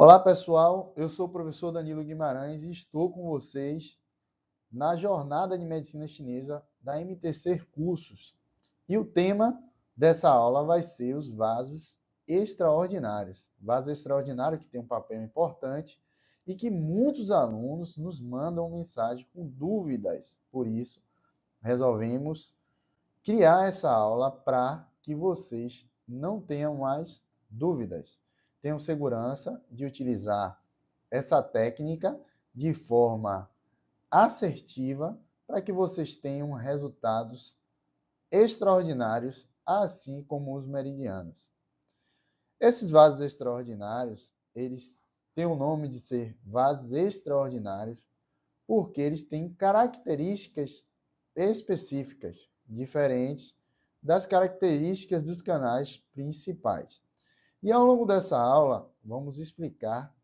Olá, pessoal. Eu sou o professor Danilo Guimarães e estou com vocês na jornada de medicina chinesa da MTC Cursos. E o tema dessa aula vai ser os vasos extraordinários. Vaso extraordinário que tem um papel importante e que muitos alunos nos mandam mensagem com dúvidas. Por isso, resolvemos criar essa aula para que vocês não tenham mais dúvidas. Tenham segurança de utilizar essa técnica de forma assertiva para que vocês tenham resultados extraordinários, assim como os meridianos. Esses vasos extraordinários, eles têm o nome de ser vasos extraordinários porque eles têm características específicas, diferentes das características dos canais principais. E ao longo dessa aula, vamos explicar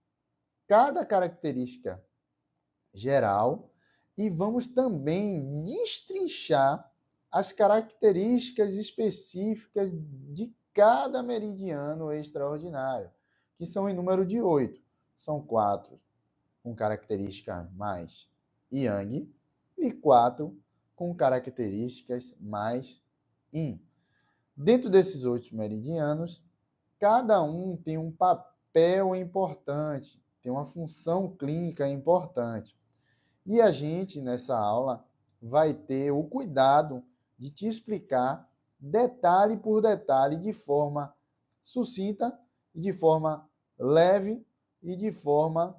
cada característica geral e vamos também destrinchar as características específicas de cada meridiano extraordinário, que são em número de 8. São 4 com características mais yang e 4 com características mais yin. Dentro desses 8 meridianos, cada um tem um papel importante, tem uma função clínica importante. E a gente, nessa aula, vai ter o cuidado de te explicar detalhe por detalhe, de forma sucinta, de forma leve e de forma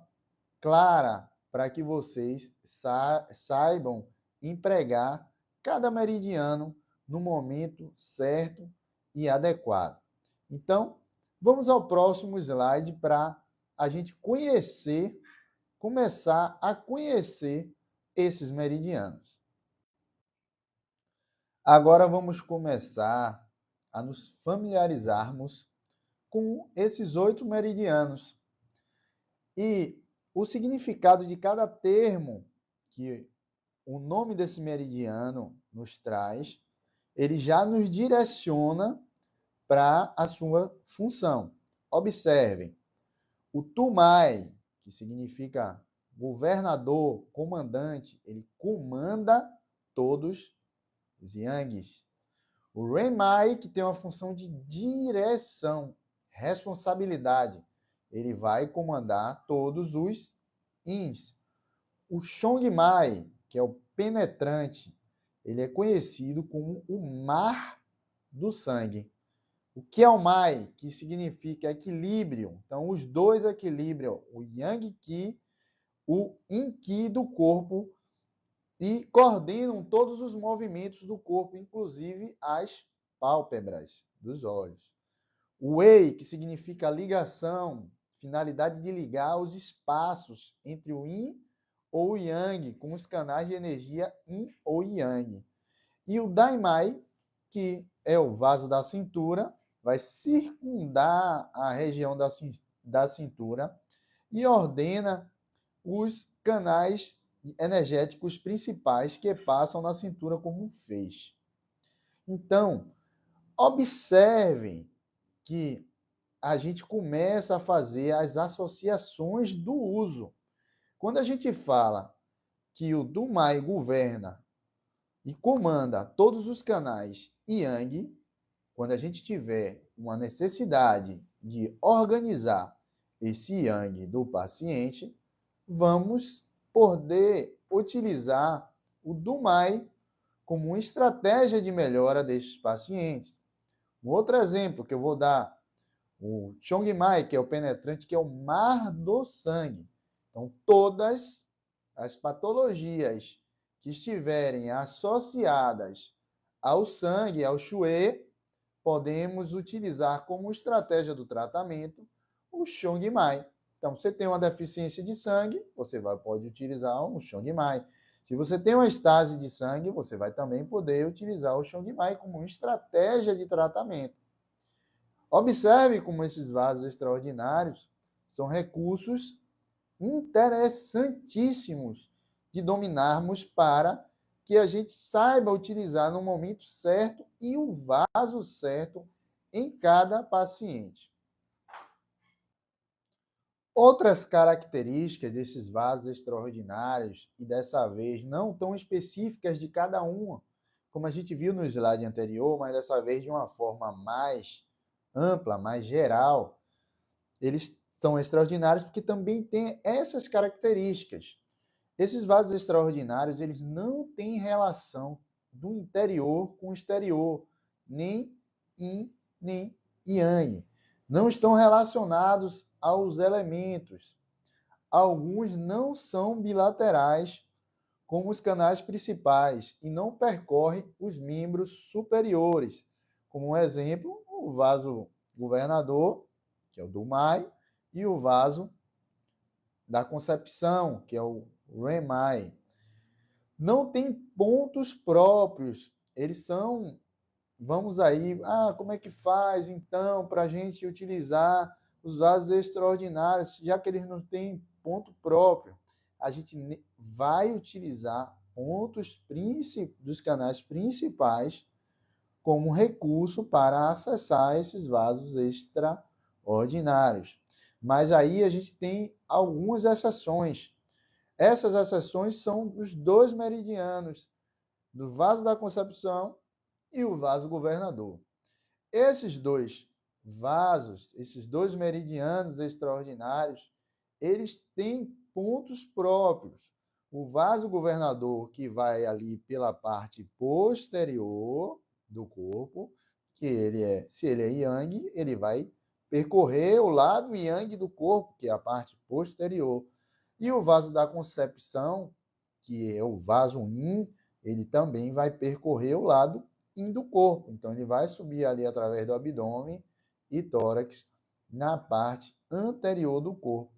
clara, para que vocês saibam empregar cada meridiano no momento certo e adequado. Então, vamos ao próximo slide para a gente começar a conhecer esses meridianos. Agora vamos começar a nos familiarizarmos com esses 8 meridianos. E o significado de cada termo que o nome desse meridiano nos traz, ele já nos direciona para a sua função. Observem, o Tumai, que significa governador, comandante, ele comanda todos os Yangs. O Renmai, que tem uma função de direção, responsabilidade, ele vai comandar todos os Yins. O Chongmai, que é o penetrante, ele é conhecido como o mar do sangue. O Kiaomai, que significa equilíbrio. Então, os dois equilibram o Yang Qi, o Yin Qi do corpo e coordenam todos os movimentos do corpo, inclusive as pálpebras dos olhos. O Wei, que significa ligação, finalidade de ligar os espaços entre o Yin ou o Yang, com os canais de energia Yin ou Yang. E o Daimai, que é o vaso da cintura, vai circundar a região da cintura e ordena os canais energéticos principais que passam na cintura como um feixe. Então, observem que a gente começa a fazer as associações do uso. Quando a gente fala que o Dumai governa e comanda todos os canais Yang, quando a gente tiver uma necessidade de organizar esse Yang do paciente, vamos poder utilizar o Dumai como uma estratégia de melhora desses pacientes. Um outro exemplo que eu vou dar, o Chongmai, que é o penetrante, que é o mar do sangue. Então, todas as patologias que estiverem associadas ao sangue, ao Xue, podemos utilizar como estratégia do tratamento o Chongmai. Então, você tem uma deficiência de sangue, você pode utilizar o Chongmai. Se você tem uma estase de sangue, você vai também poder utilizar o Chongmai como estratégia de tratamento. Observe como esses vasos extraordinários são recursos interessantíssimos de dominarmos para que a gente saiba utilizar no momento certo e o vaso certo em cada paciente. Outras características desses vasos extraordinários, e dessa vez não tão específicas de cada uma, como a gente viu no slide anterior, mas dessa vez de uma forma mais ampla, mais geral, eles são extraordinários porque também têm essas características. Esses vasos extraordinários, eles não têm relação do interior com o exterior, nem yin, nem yang. Não estão relacionados aos elementos. Alguns não são bilaterais, como os canais principais, e não percorrem os membros superiores. Como um exemplo, o vaso governador, que é o do Mai, e o vaso da Concepção, que é o Renmai. Não tem pontos próprios. Eles são, vamos aí, como é que faz então para a gente utilizar os vasos extraordinários, já que eles não têm ponto próprio? A gente vai utilizar pontos dos canais principais como recurso para acessar esses vasos extraordinários. Mas aí a gente tem algumas exceções. Essas exceções são dos dois meridianos, do vaso da Concepção e o vaso governador. Esses dois vasos, esses dois meridianos extraordinários, eles têm pontos próprios. O vaso governador, que vai ali pela parte posterior do corpo, se ele é yang, ele vai percorrer o lado yang do corpo, que é a parte posterior. E o vaso da Concepção, que é o vaso yin, ele também vai percorrer o lado yin do corpo. Então, ele vai subir ali através do abdômen e tórax na parte anterior do corpo.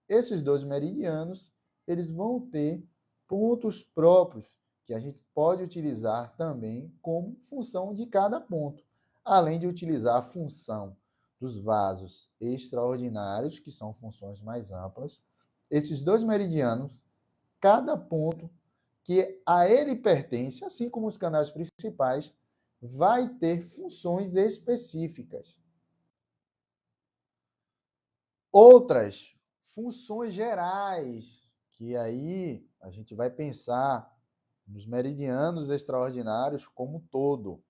Esses dois meridianos, eles vão ter pontos próprios, que a gente pode utilizar também como função de cada ponto, além de utilizar a função dos vasos extraordinários, que são funções mais amplas. Esses dois meridianos, cada ponto que a ele pertence, assim como os canais principais, vai ter funções específicas. Outras funções gerais, que aí a gente vai pensar nos meridianos extraordinários como um todo.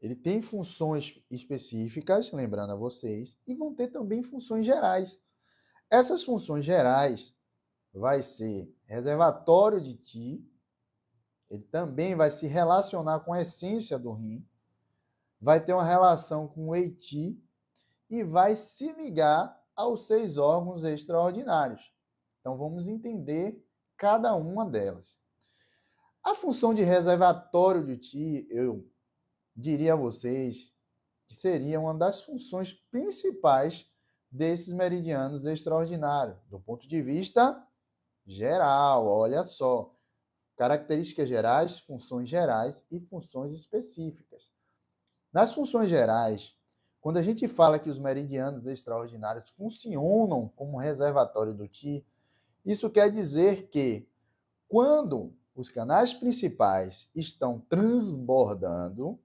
Ele tem funções específicas, lembrando a vocês, e vão ter também funções gerais. Essas funções gerais vai ser reservatório de Qi, ele também vai se relacionar com a essência do rim, vai ter uma relação com o Eiti e vai se ligar aos 6 órgãos extraordinários. Então, vamos entender cada uma delas. A função de reservatório de Qi, eu diria a vocês que seria uma das funções principais desses meridianos extraordinários, do ponto de vista geral, olha só. Características gerais, funções gerais e funções específicas. Nas funções gerais, quando a gente fala que os meridianos extraordinários funcionam como reservatório do Qi, isso quer dizer que quando os canais principais estão transbordando,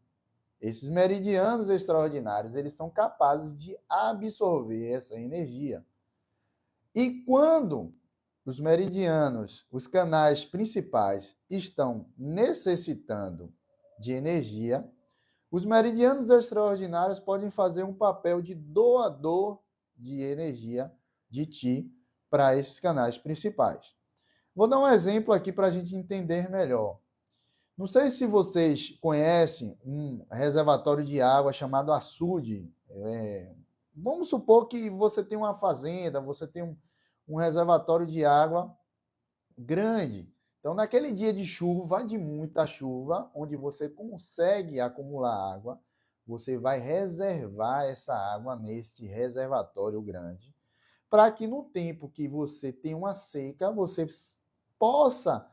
esses meridianos extraordinários, eles são capazes de absorver essa energia. E quando os meridianos, os canais principais, estão necessitando de energia, os meridianos extraordinários podem fazer um papel de doador de energia, de Qi, para esses canais principais. Vou dar um exemplo aqui para a gente entender melhor. Não sei se vocês conhecem um reservatório de água chamado açude. Vamos supor que você tem uma fazenda, você tem um reservatório de água grande. Então, naquele dia de chuva, de muita chuva, onde você consegue acumular água, você vai reservar essa água nesse reservatório grande, para que no tempo que você tem uma seca, você possa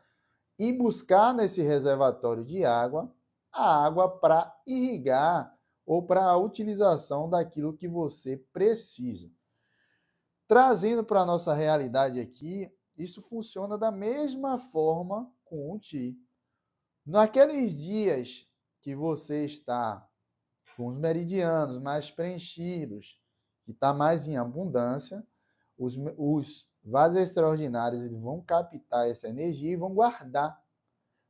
ir buscar nesse reservatório de água a água para irrigar ou para a utilização daquilo que você precisa. Trazendo para a nossa realidade aqui, isso funciona da mesma forma com o Qi. Naqueles dias que você está com os meridianos mais preenchidos, que está mais em abundância, os vasos extraordinários eles vão captar essa energia e vão guardar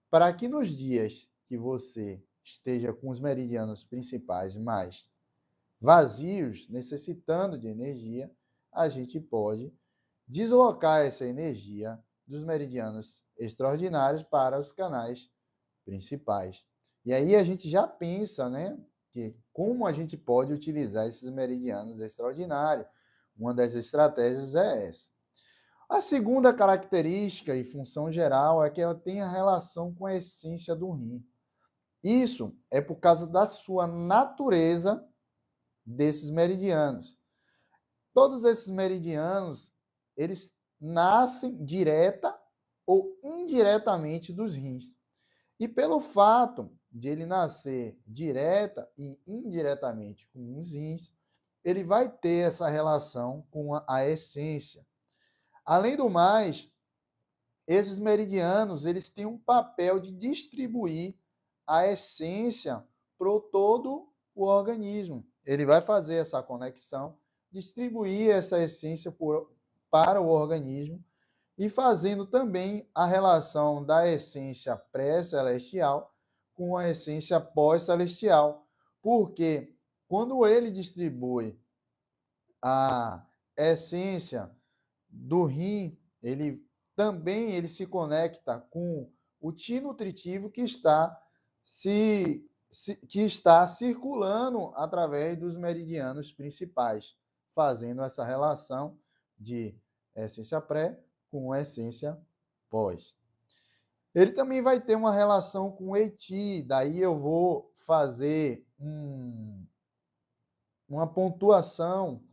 para que nos dias que você esteja com os meridianos principais mais vazios, necessitando de energia, a gente pode deslocar essa energia dos meridianos extraordinários para os canais principais. E aí a gente já pensa, né, que como a gente pode utilizar esses meridianos extraordinários. Uma das estratégias é essa. A segunda característica e função geral é que ela tem a relação com a essência do rim. Isso é por causa da sua natureza desses meridianos. Todos esses meridianos, eles nascem direta ou indiretamente dos rins. E pelo fato de ele nascer direta e indiretamente com os rins, ele vai ter essa relação com a essência. Além do mais, esses meridianos, eles têm um papel de distribuir a essência para todo o organismo. Ele vai fazer essa conexão, distribuir essa essência para o organismo e fazendo também a relação da essência pré-celestial com a essência pós-celestial. Porque quando ele distribui a essência do rim, ele se conecta com o Ti nutritivo que está circulando através dos meridianos principais, fazendo essa relação de essência pré com essência pós. Ele também vai ter uma relação com o Eiti, daí eu vou fazer uma pontuação,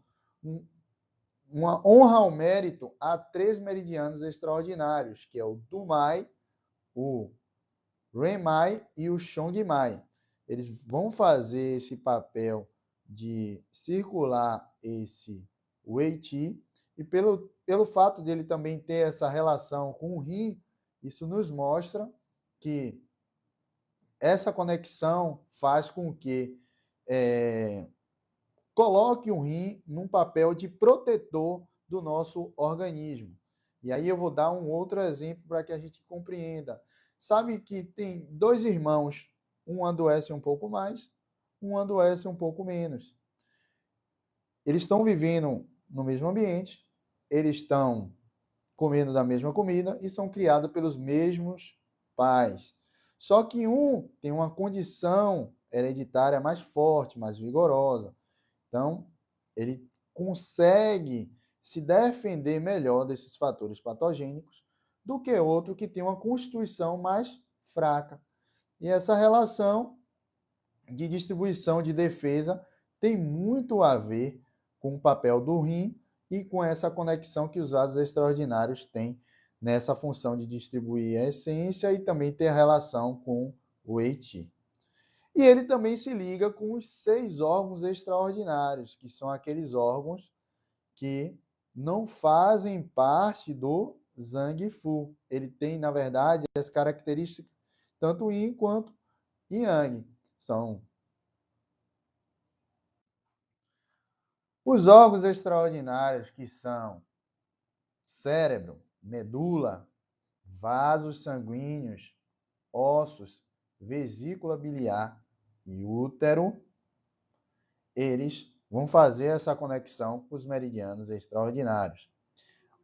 uma honra ao mérito a 3 meridianos extraordinários, que é o Dumai, o Renmai e o Chongmai. Eles vão fazer esse papel de circular esse Weiti, e pelo fato de ele também ter essa relação com o Rim, isso nos mostra que essa conexão faz com que coloque o rim num papel de protetor do nosso organismo. E aí eu vou dar um outro exemplo para que a gente compreenda. Sabe que tem 2 irmãos, um adoece um pouco mais, um adoece um pouco menos. Eles estão vivendo no mesmo ambiente, eles estão comendo da mesma comida e são criados pelos mesmos pais. Só que um tem uma condição hereditária mais forte, mais vigorosa. Então, ele consegue se defender melhor desses fatores patogênicos do que outro que tem uma constituição mais fraca. E essa relação de distribuição de defesa tem muito a ver com o papel do rim e com essa conexão que os vasos extraordinários têm nessa função de distribuir a essência e também ter relação com o Eiti. E ele também se liga com os 6 órgãos extraordinários, que são aqueles órgãos que não fazem parte do Zhang Fu. Ele tem, na verdade, as características tanto Yin quanto Yang. São os órgãos extraordinários, que são cérebro, medula, vasos sanguíneos, ossos, vesícula biliar e útero, eles vão fazer essa conexão com os meridianos extraordinários.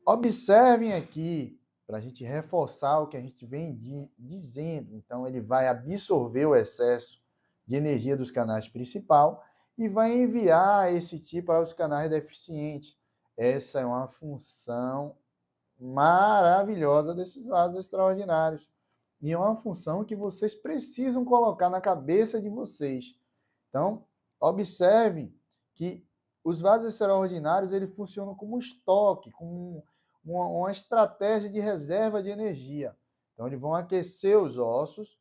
Observem aqui, para a gente reforçar o que a gente vem dizendo. Então, ele vai absorver o excesso de energia dos canais principais e vai enviar esse Ti para os canais deficientes. Essa é uma função maravilhosa desses vasos extraordinários. E é uma função que vocês precisam colocar na cabeça de vocês. Então, observem que os vasos extraordinários eles funcionam como estoque, como uma estratégia de reserva de energia. Então, eles vão aquecer os ossos,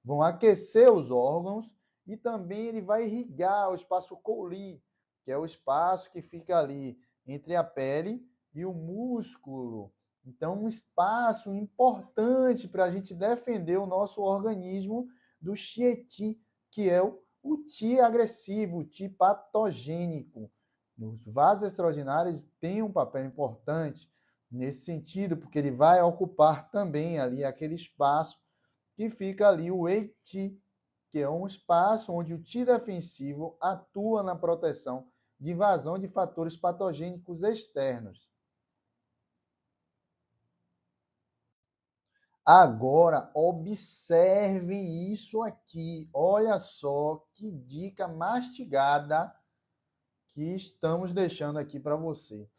vão aquecer os órgãos e também ele vai irrigar o espaço Cowley, que é o espaço que fica ali entre a pele e o músculo. Então, um espaço importante para a gente defender o nosso organismo do Xie Ti, que é o Ti agressivo, o Ti patogênico. Os vasos extraordinários têm um papel importante nesse sentido, porque ele vai ocupar também ali aquele espaço que fica ali o EITI, que é um espaço onde o T defensivo atua na proteção de invasão de fatores patogênicos externos. Agora, observem isso aqui. Olha só que dica mastigada que estamos deixando aqui para você.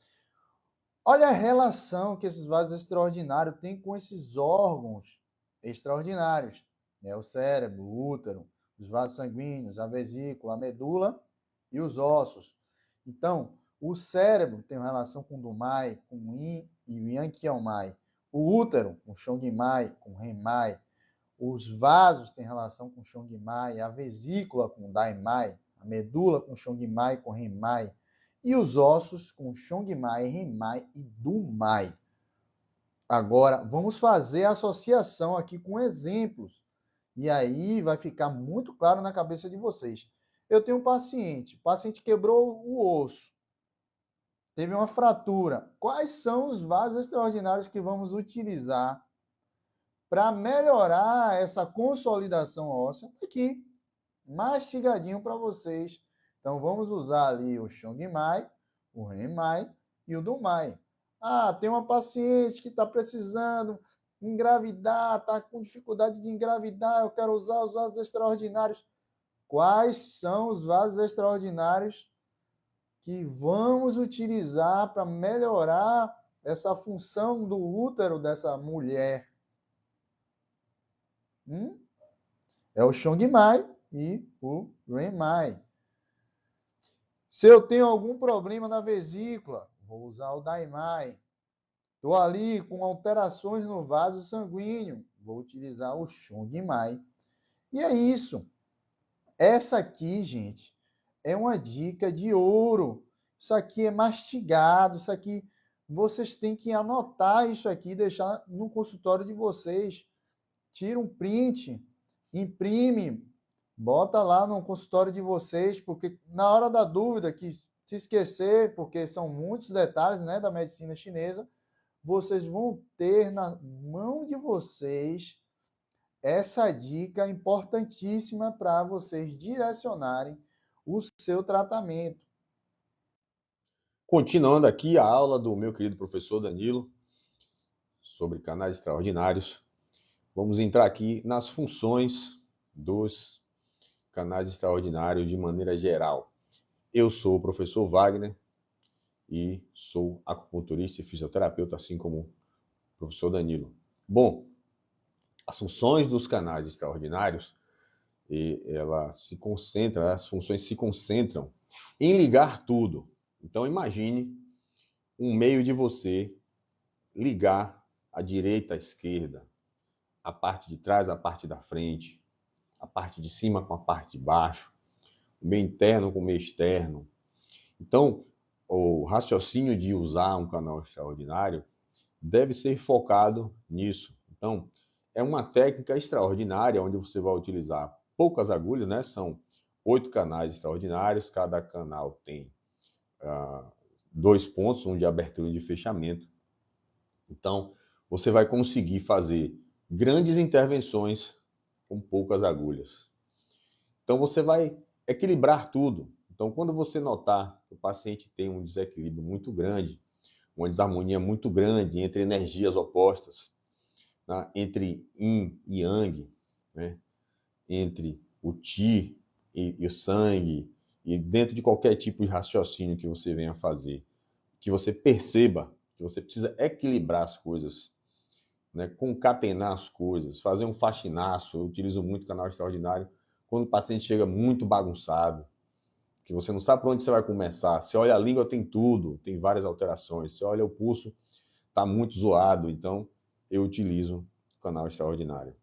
Olha a relação que esses vasos extraordinários têm com esses órgãos extraordinários. O cérebro, o útero, os vasos sanguíneos, a vesícula, a medula e os ossos. Então, o cérebro tem uma relação com o Dumai, com o Yin e o Yang Qiaomai. O útero com Chongmai, com Renmai. Os vasos têm relação com Chongmai, a vesícula com Daimai, a medula com Chongmai, com Renmai. E os ossos com Chongmai, Renmai e Dumai. Agora, vamos fazer a associação aqui com exemplos. E aí vai ficar muito claro na cabeça de vocês. Eu tenho um paciente. O paciente quebrou o osso. Teve uma fratura. Quais são os vasos extraordinários que vamos utilizar para melhorar essa consolidação óssea? Aqui, mastigadinho para vocês. Então, vamos usar ali o Chongmai, o Renmai e o Dumai. Tem uma paciente que está precisando engravidar, está com dificuldade de engravidar, eu quero usar os vasos extraordinários. Quais são os vasos extraordinários que vamos utilizar para melhorar essa função do útero dessa mulher? É o Chongmai e o Renmai. Se eu tenho algum problema na vesícula, vou usar o Daimai. Estou ali com alterações no vaso sanguíneo, vou utilizar o Chongmai. E é isso. Essa aqui, gente, é uma dica de ouro. Isso aqui é mastigado, isso aqui vocês têm que anotar isso aqui, deixar no consultório de vocês. Tira um print, imprime, bota lá no consultório de vocês, porque na hora da dúvida, que se esquecer, porque são muitos detalhes, né, da medicina chinesa, vocês vão ter na mão de vocês essa dica importantíssima para vocês direcionarem o seu tratamento. Continuando aqui a aula do meu querido professor Danilo sobre canais extraordinários, vamos entrar aqui nas funções dos canais extraordinários de maneira geral. Eu sou o professor Wagner e sou acupunturista e fisioterapeuta, assim como o professor Danilo. Bom, as funções dos canais extraordinários, as funções se concentram em ligar tudo. Então imagine um meio de você ligar a direita à esquerda, a parte de trás à parte da frente, a parte de cima com a parte de baixo, o meio interno com o meio externo. Então, o raciocínio de usar um canal extraordinário deve ser focado nisso. Então, é uma técnica extraordinária onde você vai utilizar poucas agulhas, né? São 8 canais extraordinários, cada canal tem 2 pontos, um de abertura e de fechamento. Então, você vai conseguir fazer grandes intervenções com poucas agulhas. Então, você vai equilibrar tudo. Então, quando você notar que o paciente tem um desequilíbrio muito grande, uma desarmonia muito grande entre energias opostas, né? Entre Yin e Yang, né? Entre o Qi e o Sangue, e dentro de qualquer tipo de raciocínio que você venha fazer, que você perceba que você precisa equilibrar as coisas, né? Concatenar as coisas, fazer um faxinaço. Eu utilizo muito o canal extraordinário quando o paciente chega muito bagunçado, que você não sabe por onde você vai começar. Você olha a língua, tem tudo, tem várias alterações. Você olha o pulso, está muito zoado. Então, eu utilizo o canal extraordinário.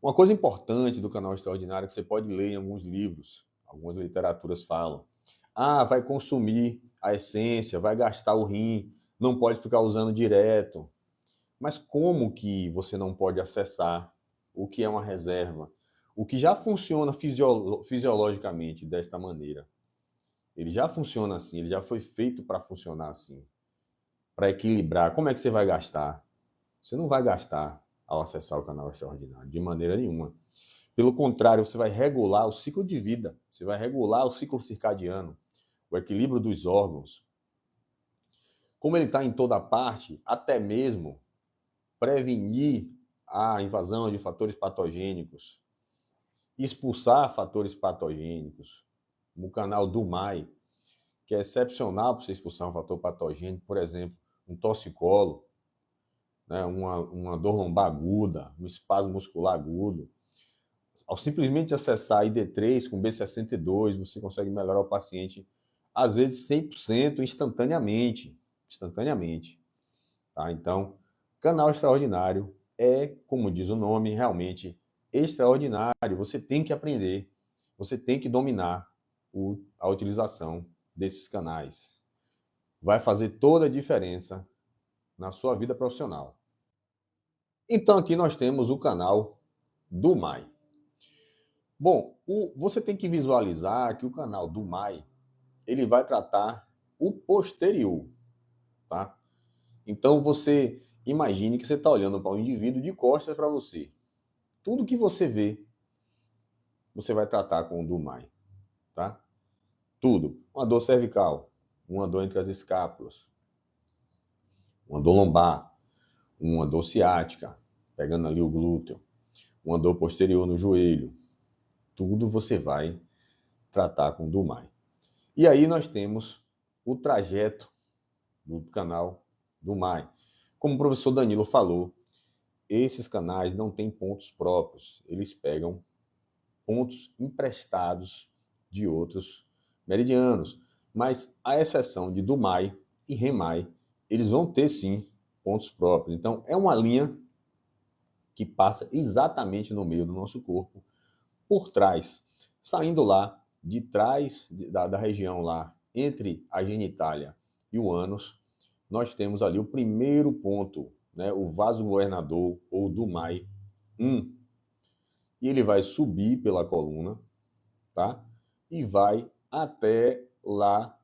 Uma coisa importante do canal extraordinário que você pode ler em alguns livros, algumas literaturas falam: vai consumir a essência, vai gastar o rim, não pode ficar usando direto. Mas como que você não pode acessar o que é uma reserva? O que já funciona fisiologicamente desta maneira? Ele já funciona assim, ele já foi feito para funcionar assim, para equilibrar. Como é que você vai gastar? Você não vai gastar ao acessar o canal extraordinário, de maneira nenhuma. Pelo contrário, você vai regular o ciclo de vida, você vai regular o ciclo circadiano, o equilíbrio dos órgãos. Como ele está em toda parte, até mesmo prevenir a invasão de fatores patogênicos, expulsar fatores patogênicos, no canal do MAI, que é excepcional para você expulsar um fator patogênico, por exemplo, um torcicolo, né, uma dor lombar aguda, um espasmo muscular agudo. Ao simplesmente acessar ID3 com B62, você consegue melhorar o paciente, às vezes 100% instantaneamente. Instantaneamente. Tá? Então, canal extraordinário é, como diz o nome, realmente extraordinário. Você tem que aprender, você tem que dominar a utilização desses canais. Vai fazer toda a diferença na sua vida profissional. Então, aqui nós temos o canal do MAI. Bom, você tem que visualizar que o canal do MAI ele vai tratar o posterior, tá? Então, você imagine que você está olhando para um indivíduo de costas para você. Tudo que você vê, você vai tratar com o do MAI, tá? Tudo. Uma dor cervical, uma dor entre as escápulas, uma dor lombar, uma dor ciática, pegando ali o glúteo, uma dor posterior no joelho. Tudo você vai tratar com o do MAI. E aí nós temos o trajeto do canal do MAI. Como o professor Danilo falou, esses canais não têm pontos próprios, eles pegam pontos emprestados de outros meridianos. Mas, à exceção de DUMAI e REMAI, eles vão ter sim pontos próprios. Então, é uma linha que passa exatamente no meio do nosso corpo, por trás, saindo lá de trás da região lá entre a genitália e o ânus, nós temos ali o primeiro ponto, né, o vaso governador ou DUMAI 1. E ele vai subir pela coluna, tá? E vai até lá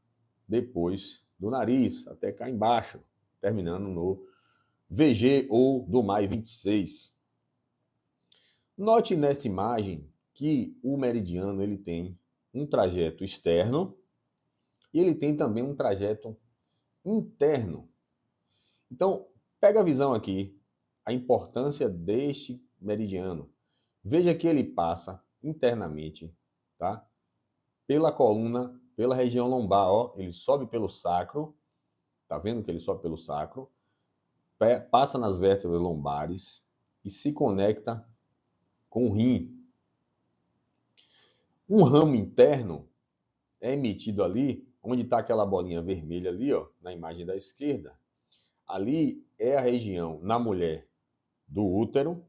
depois do nariz, até cá embaixo, terminando no VG ou DUMAI 26. Note nesta imagem que o meridiano ele tem um trajeto externo e ele tem também um trajeto interno. Então, pega a visão aqui, a importância deste meridiano. Veja que ele passa internamente, tá? Pela coluna, pela região lombar, ó, ele sobe pelo sacro, tá vendo que ele sobe pelo sacro, passa nas vértebras lombares e se conecta com o rim. Um ramo interno é emitido ali, onde está aquela bolinha vermelha ali, ó, na imagem da esquerda. Ali é a região, na mulher, do útero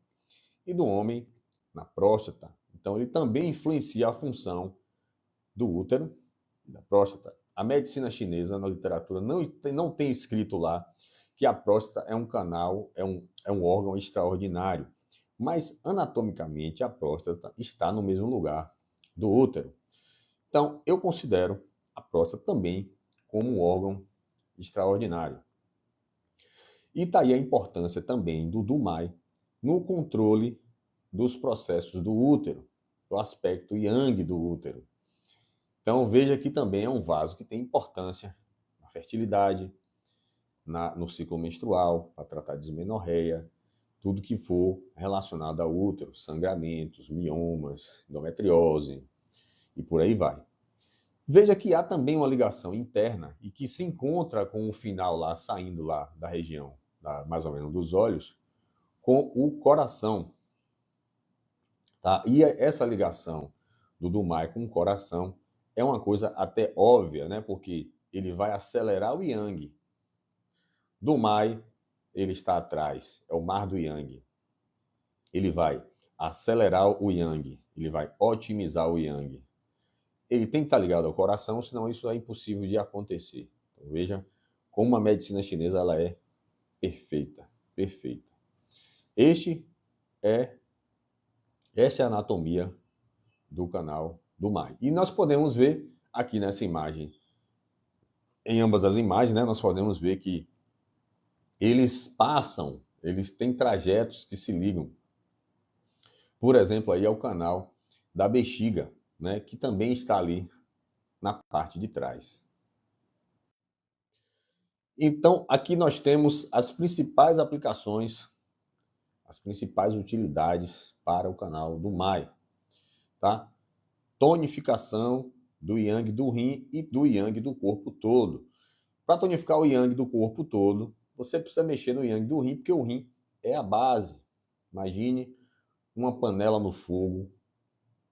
e do homem, na próstata. Então, ele também influencia a função do útero e da próstata. A medicina chinesa, na literatura, não tem escrito lá que a próstata é um canal, é um órgão extraordinário. Mas, anatomicamente, a próstata está no mesmo lugar do útero. Então, eu considero a próstata também como um órgão extraordinário. E está aí a importância também do DUMAI no controle dos processos do útero, do aspecto yang do útero. Então, veja que também é um vaso que tem importância na fertilidade, no ciclo menstrual, para tratar de dismenorreia, tudo que for relacionado ao útero, sangramentos, miomas, endometriose e por aí vai. Veja que há também uma ligação interna e que se encontra com o final lá, saindo lá da região, mais ou menos dos olhos, com o coração. Tá? E essa ligação do DUMAI com o coração é uma coisa até óbvia, né? Porque ele vai acelerar o yang. DUMAI, ele está atrás, é o mar do yang. Ele vai acelerar o yang, ele vai otimizar o yang. Ele tem que estar ligado ao coração, senão isso é impossível de acontecer. Então, veja como a medicina chinesa ela é perfeita, perfeita. Essa é a anatomia do canal do MAI. E nós podemos ver Aqui nessa imagem, em ambas as imagens, né, nós podemos ver que eles têm trajetos que se ligam. Por exemplo, aí é o canal da bexiga, né, que também está ali na parte de trás. Então, aqui nós temos as principais aplicações, as principais utilidades para o canal do Mai, tá? Tonificação do yang do rim e do yang do corpo todo. Para tonificar o yang do corpo todo, você precisa mexer no yang do rim, porque o rim é a base. Imagine uma panela no fogo.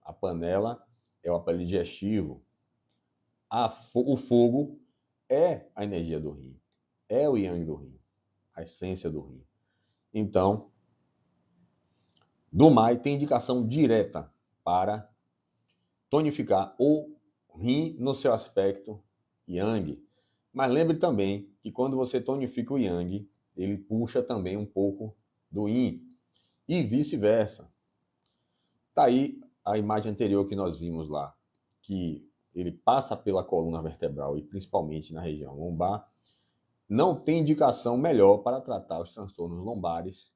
A panela é o aparelho digestivo. O fogo é a energia do rim. É o yang do rim. A essência do rim. Então, do Mai tem indicação direta para tonificar o rim no seu aspecto yang. Mas lembre também que quando você tonifica o yang, ele puxa também um pouco do yin e vice-versa. Tá aí a imagem anterior que nós vimos lá, que ele passa pela coluna vertebral e principalmente na região lombar. Não tem indicação melhor para tratar os transtornos lombares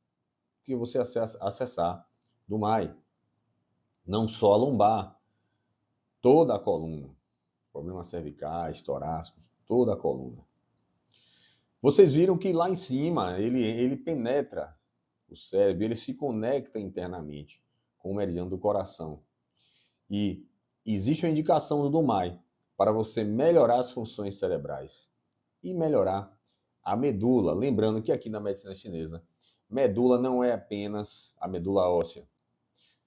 que você acessar do Mai. Não só a lombar, toda a coluna. Problemas cervicais, torácicos, toda a coluna. Vocês viram que lá em cima ele penetra o cérebro, ele se conecta internamente com o meridiano do coração. E existe uma indicação do Mai para você melhorar as funções cerebrais e melhorar a medula. Lembrando que aqui na medicina chinesa, medula não é apenas a medula óssea.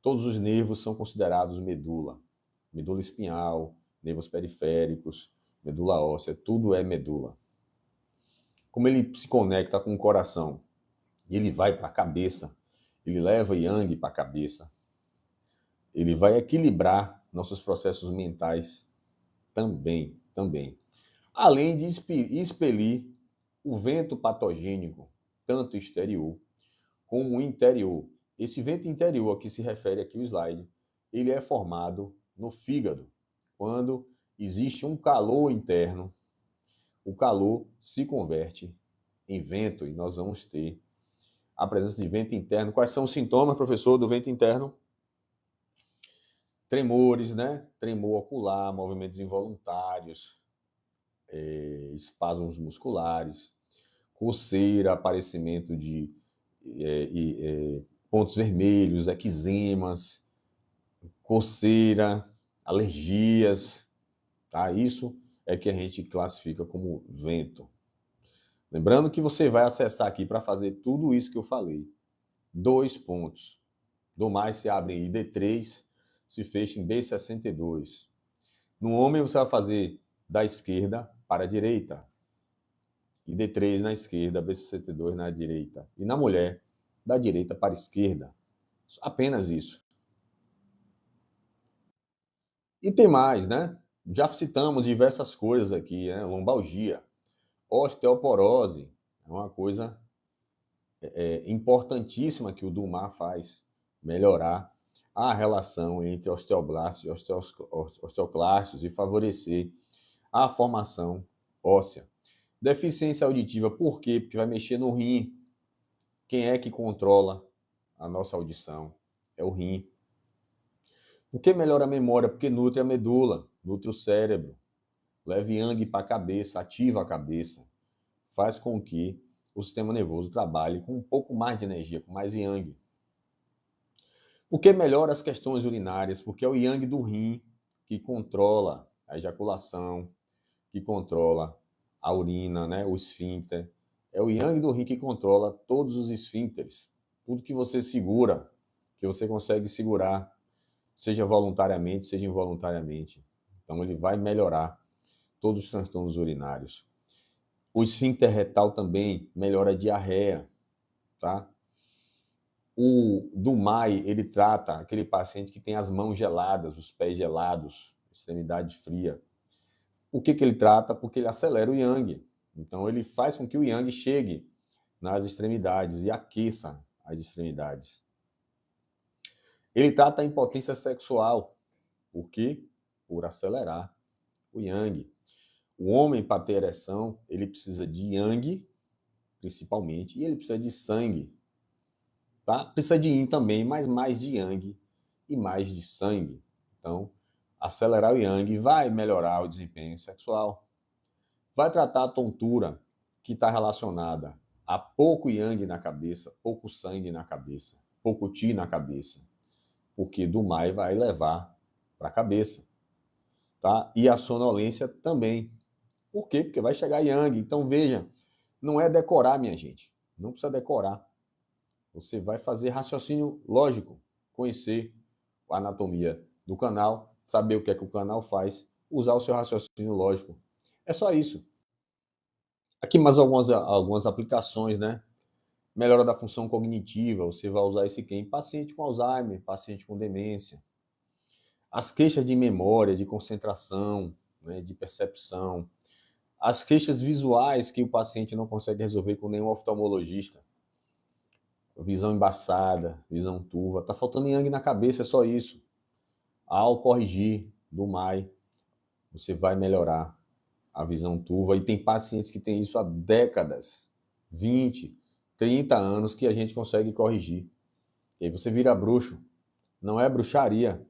Todos os nervos são considerados medula. Medula espinhal, nervos periféricos, medula óssea, tudo é medula. Como ele se conecta com o coração, ele vai para a cabeça, ele leva yang para a cabeça, ele vai equilibrar nossos processos mentais também. Além de expelir o vento patogênico, tanto exterior como interior. Esse vento interior a que se refere aqui o slide, ele é formado no fígado. Quando existe um calor interno, o calor se converte em vento e nós vamos ter a presença de vento interno. Quais são os sintomas, professor, do vento interno? Tremores, né? Tremor ocular, movimentos involuntários, espasmos musculares, coceira, aparecimento de pontos vermelhos, eczemas, coceira, alergias, tá? Isso é que a gente classifica como vento. Lembrando que você vai acessar aqui para fazer tudo isso que eu falei. 2 pontos. Do mais se abre em ID3, se fecha em B62. No homem você vai fazer da esquerda para a direita. ID3 na esquerda, B62 na direita. E na mulher, da direita para a esquerda. Apenas isso. E tem mais, né? Já citamos diversas coisas aqui, né? Lombalgia, osteoporose, é uma coisa importantíssima que o Dumar faz, melhorar a relação entre osteoblastos e osteoclastos e favorecer a formação óssea. Deficiência auditiva, por quê? Porque vai mexer no rim. Quem é que controla a nossa audição? É o rim. Por que melhora a memória? Porque nutre a medula, nutre o cérebro, leva yang para a cabeça, ativa a cabeça, faz com que o sistema nervoso trabalhe com um pouco mais de energia, com mais yang. Por que melhora as questões urinárias? Porque é o yang do rim que controla a ejaculação, que controla a urina, né? O esfíncter. É o yang do rim que controla todos os esfíncteres. Tudo que você segura, que você consegue segurar, seja voluntariamente, seja involuntariamente. Então, ele vai melhorar todos os transtornos urinários. O esfíncter retal também melhora a diarreia, tá? O Dumai, ele trata aquele paciente que tem as mãos geladas, os pés gelados, extremidade fria. O que ele trata? Porque ele acelera o yang. Então, ele faz com que o yang chegue nas extremidades e aqueça as extremidades. Ele trata a impotência sexual. Por quê? Por acelerar o yang. O homem, para ter ereção, ele precisa de yang, principalmente, e ele precisa de sangue. Tá? Precisa de yin também, mas mais de yang e mais de sangue. Então, acelerar o yang vai melhorar o desempenho sexual. Vai tratar a tontura que está relacionada a pouco yang na cabeça, pouco sangue na cabeça, pouco ti na cabeça. Porque do mai vai levar para a cabeça. Tá? E a sonolência também. Por quê? Porque vai chegar yang. Então, veja, não é decorar, minha gente. Não precisa decorar. Você vai fazer raciocínio lógico, conhecer a anatomia do canal, saber o que é que o canal faz, usar o seu raciocínio lógico. É só isso. Aqui mais algumas aplicações, né? Melhora da função cognitiva, você vai usar esse aqui em paciente com Alzheimer, paciente com demência. As queixas de memória, de concentração, né, de percepção. As queixas visuais que o paciente não consegue resolver com nenhum oftalmologista. Visão embaçada, visão turva. Tá faltando yang na cabeça, é só isso. Ao corrigir do mai, você vai melhorar a visão turva. E tem pacientes que têm isso há décadas, 20, 30 anos, que a gente consegue corrigir. E aí você vira bruxo. Não é bruxaria.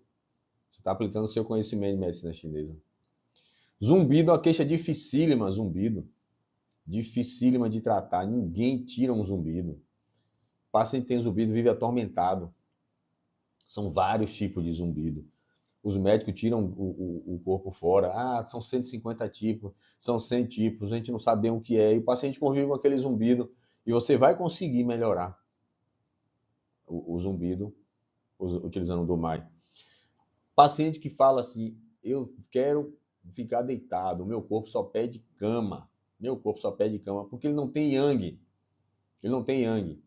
Você está aplicando seu conhecimento de medicina chinesa. Zumbido é uma queixa dificílima, zumbido. Dificílima de tratar. Ninguém tira um zumbido. O paciente que tem zumbido vive atormentado. São vários tipos de zumbido. Os médicos tiram o corpo fora. Ah, são 150 tipos, são 100 tipos, a gente não sabe bem o que é. E o paciente convive com aquele zumbido. E você vai conseguir melhorar o zumbido utilizando o do mai. Paciente que fala assim, eu quero ficar deitado, o meu corpo só pede cama. Meu corpo só pede cama porque ele não tem yang. Ele não tem yang.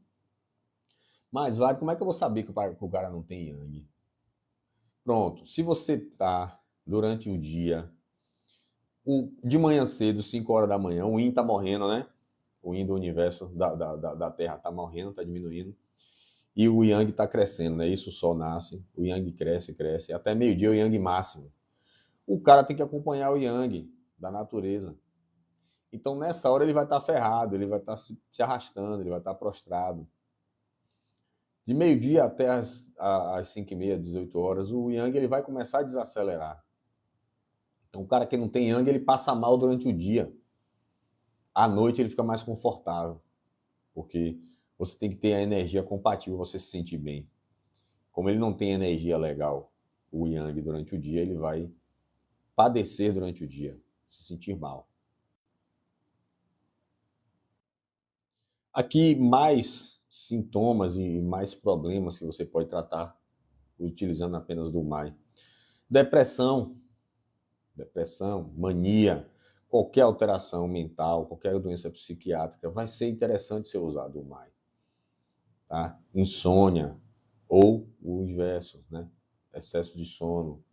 Mas, vale, como é que eu vou saber que o cara não tem yang? Pronto, se você está durante o dia, de manhã cedo, 5 horas da manhã, o yin está morrendo, né? O yin do universo, da Terra está morrendo, está diminuindo. E o yang está crescendo, né? Isso, o sol nasce, o yang cresce, cresce. Até meio-dia o yang máximo. O cara tem que acompanhar o yang da natureza. Então, nessa hora, ele vai estar ferrado, ele vai estar se arrastando, ele vai estar prostrado. De meio-dia até as 5h30, 18 horas, o yang ele vai começar a desacelerar. Então, o cara que não tem yang, ele passa mal durante o dia. À noite, ele fica mais confortável, porque você tem que ter a energia compatível para você se sentir bem. Como ele não tem energia legal, o yang durante o dia, ele vai padecer durante o dia, se sentir mal. Aqui, mais sintomas e mais problemas que você pode tratar utilizando apenas do mai. Depressão, mania, qualquer alteração mental, qualquer doença psiquiátrica, vai ser interessante ser usado o mai. Tá? Insônia, ou o inverso, né? Excesso de sono,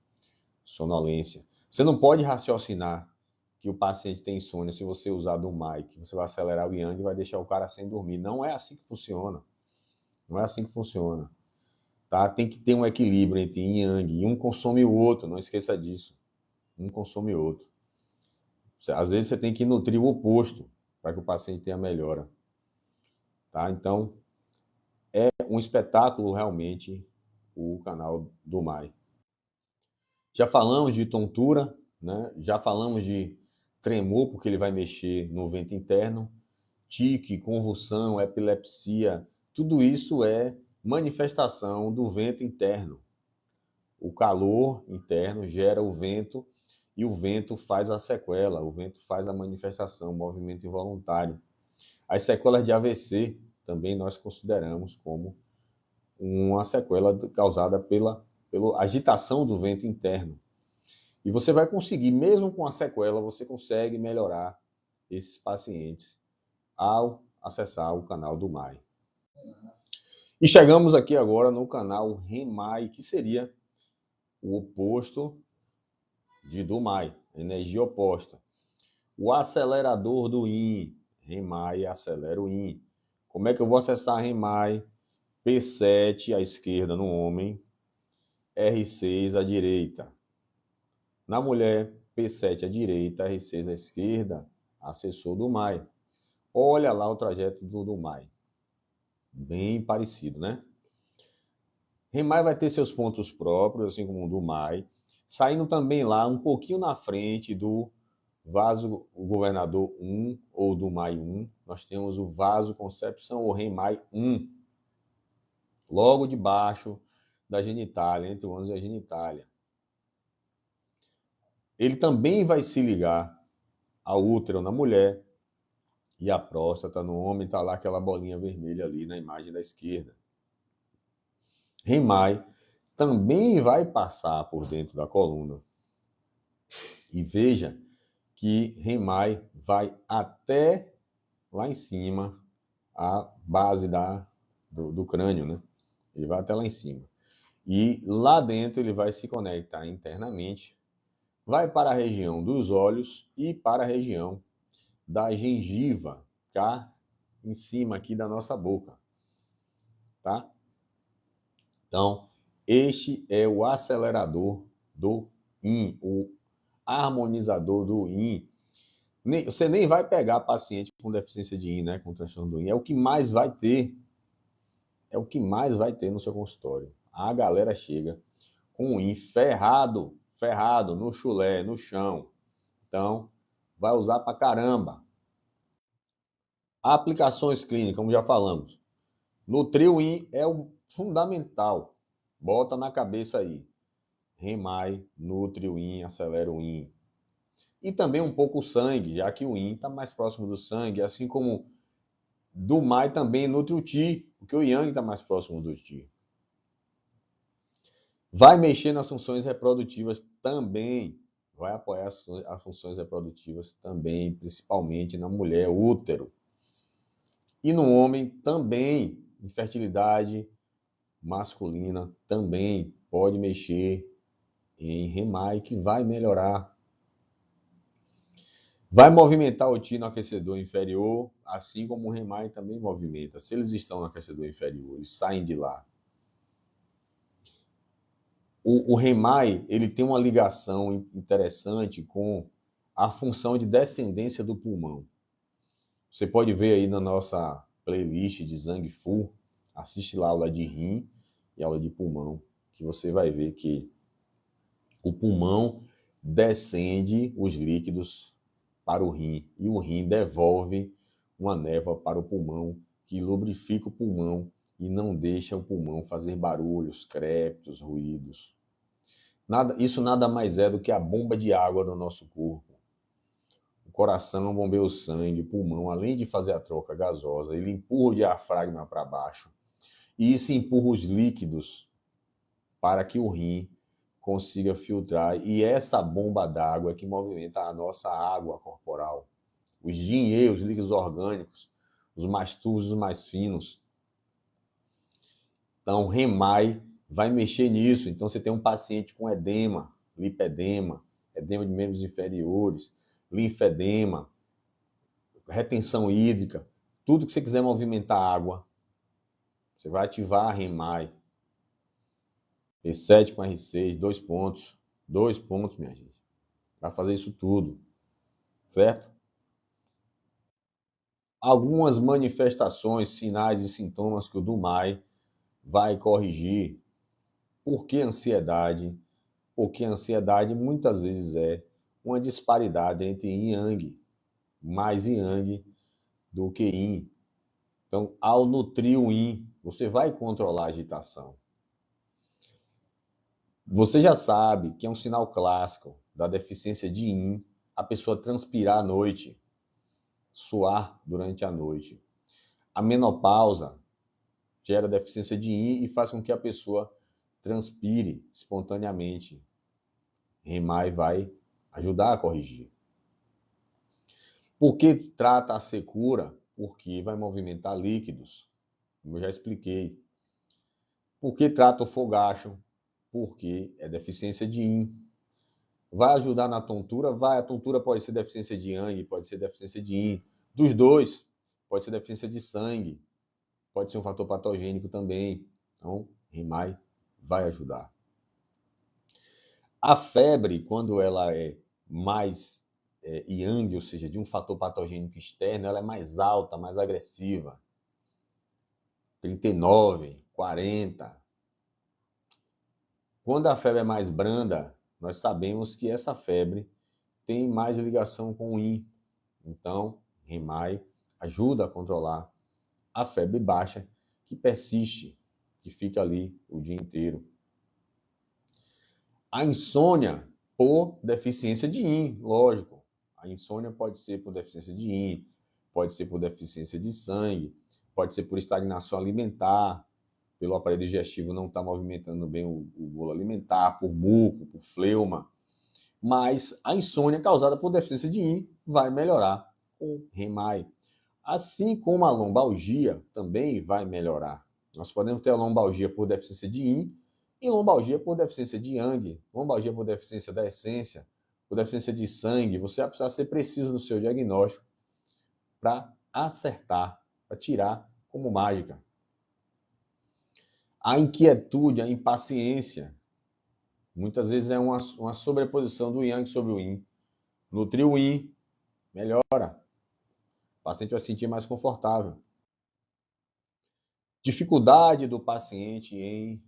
sonolência. Você não pode raciocinar que o paciente tem insônia se você usar do mai, que você vai acelerar o yang e vai deixar o cara sem dormir. Não é assim que funciona. Não é assim que funciona. Tá? Tem que ter um equilíbrio entre yin e yang. E um consome o outro, não esqueça disso. Um consome o outro. Às vezes você tem que nutrir o oposto para que o paciente tenha melhora. Tá? Então, é um espetáculo realmente o canal do mai. Já falamos de tontura, né? Já falamos de tremor, porque ele vai mexer no vento interno, tique, convulsão, epilepsia, tudo isso é manifestação do vento interno. O calor interno gera o vento e o vento faz a sequela, o vento faz a manifestação, o movimento involuntário. As sequelas de AVC também nós consideramos como uma sequela causada pela agitação do vento interno. E você vai conseguir, mesmo com a sequela, você consegue melhorar esses pacientes ao acessar o canal do mai. E chegamos aqui agora no canal Remai, que seria o oposto de do mai, energia oposta. O acelerador do yin, Remai acelera o yin. Como é que eu vou acessar Remai? P7 à esquerda no homem, R6 à direita. Na mulher, P7 à direita, R6 à esquerda, assessor do MAI. Olha lá o trajeto do MAI. Bem parecido, né? REMAI vai ter seus pontos próprios, assim como o do MAI, saindo também lá um pouquinho na frente do Vaso o Governador 1 ou do MAI 1, nós temos o Vaso Concepção ou REMAI 1, logo debaixo da genitália, entre o ânus e a genitália. Ele também vai se ligar ao útero na mulher e à próstata no homem, está lá aquela bolinha vermelha ali na imagem da esquerda. REMAI também vai passar por dentro da coluna. E veja que REMAI vai até lá em cima, a base do crânio, né? Ele vai até lá em cima. E lá dentro ele vai se conectar internamente, vai para a região dos olhos e para a região da gengiva, cá em cima aqui da nossa boca, tá? Então, este é o acelerador do yin, o harmonizador do yin. Você nem vai pegar paciente com deficiência de yin, né, com transtorno do yin. É o que mais vai ter. É o que mais vai ter no seu consultório. A galera chega com o yin ferrado no chulé, no chão. Então, vai usar pra caramba. Aplicações clínicas, como já falamos. Nutrir o yin é o fundamental. Bota na cabeça aí. REMAI, nutre o yin, acelera o yin. E também um pouco o sangue, já que o yin está mais próximo do sangue, assim como do mai também nutre o ti, porque o yang está mais próximo do ti. Vai mexer nas funções reprodutivas também, vai apoiar as funções reprodutivas também, principalmente na mulher, útero. E no homem também, infertilidade masculina também pode mexer em REMAI, que vai melhorar. Vai movimentar o ti no aquecedor inferior, assim como o REMAI também movimenta. Se eles estão no aquecedor inferior, eles saem de lá. O REMAI, ele tem uma ligação interessante com a função de descendência do pulmão. Você pode ver aí na nossa playlist de Zhang Fu, assiste lá a aula de rim e a aula de pulmão, que você vai ver que o pulmão descende os líquidos para o rim e o rim devolve uma névoa para o pulmão, que lubrifica o pulmão e não deixa o pulmão fazer barulhos, crépitos, ruídos. Isso nada mais é do que a bomba de água do nosso corpo. O coração bombeia o sangue, o pulmão, além de fazer a troca gasosa, ele empurra o diafragma para baixo e isso empurra os líquidos para que o rim consiga filtrar. E essa bomba d'água é que movimenta a nossa água corporal. Os yin e os líquidos orgânicos, os mais turvos e os mais finos. Então, REMAI vai mexer nisso. Então, você tem um paciente com edema, lipedema, edema de membros inferiores, linfedema, retenção hídrica, tudo que você quiser movimentar a água, você vai ativar a REMAI. P7 com R6, 2 pontos. 2 pontos, minha gente. Vai fazer isso tudo. Certo? Algumas manifestações, sinais e sintomas que o DUMAI vai corrigir. Por que ansiedade? Porque a ansiedade muitas vezes é uma disparidade entre yin e yang, mais yang do que yin. Então, ao nutrir o yin, você vai controlar a agitação. Você já sabe que é um sinal clássico da deficiência de yin a pessoa transpirar à noite, suar durante a noite. A menopausa gera deficiência de yin e faz com que a pessoa transpire espontaneamente. REMAI vai ajudar a corrigir. Por que trata a secura? Porque vai movimentar líquidos, como eu já expliquei. Por que trata o fogacho? Porque é deficiência de yin. Vai ajudar na tontura? Vai. A tontura pode ser deficiência de yang, pode ser deficiência de yin. Dos dois, pode ser deficiência de sangue. Pode ser um fator patogênico também. Então, REMAI vai ajudar. A febre, quando ela é mais yang, ou seja, de um fator patogênico externo, ela é mais alta, mais agressiva. 39, 40. Quando a febre é mais branda, nós sabemos que essa febre tem mais ligação com o yin. Então, Rimai ajuda a controlar a febre baixa que persiste, que fica ali o dia inteiro. A insônia por deficiência de yin, lógico. A insônia pode ser por deficiência de yin, pode ser por deficiência de sangue, pode ser por estagnação alimentar, pelo aparelho digestivo não estar movimentando bem o bolo alimentar, por muco, por fleuma. Mas a insônia causada por deficiência de yin vai melhorar com Rimai. Assim como a lombalgia também vai melhorar. Nós podemos ter a lombalgia por deficiência de yin e lombalgia por deficiência de yang, lombalgia por deficiência da essência, por deficiência de sangue. Você vai precisar ser preciso no seu diagnóstico para acertar, para tirar como mágica. A inquietude, a impaciência, muitas vezes é uma sobreposição do yang sobre o yin. Nutrir o yin, melhora. O paciente vai se sentir mais confortável. Dificuldade do paciente em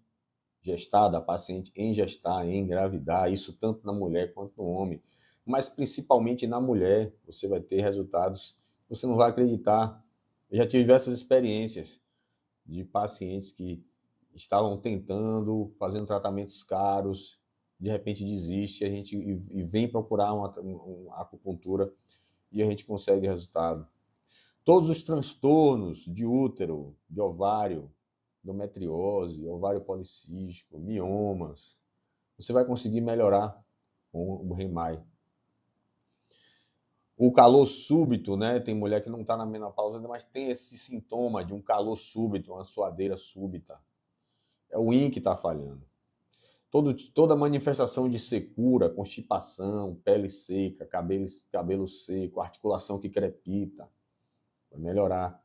gestar, da paciente em gestar, em engravidar, isso tanto na mulher quanto no homem. Mas principalmente na mulher, você vai ter resultados que você não vai acreditar. Eu já tive diversas experiências de pacientes que estavam tentando, fazendo tratamentos caros, de repente desiste, e vem procurar uma acupuntura e a gente consegue resultado. Todos os transtornos de útero, de ovário, endometriose, ovário policístico, miomas, você vai conseguir melhorar com o Rimai. O calor súbito, né? Tem mulher que não está na menopausa, mas tem esse sintoma de um calor súbito, uma suadeira súbita. É o yin que está falhando. Toda manifestação de secura, constipação, pele seca, cabelo seco, articulação que crepita, vai melhorar.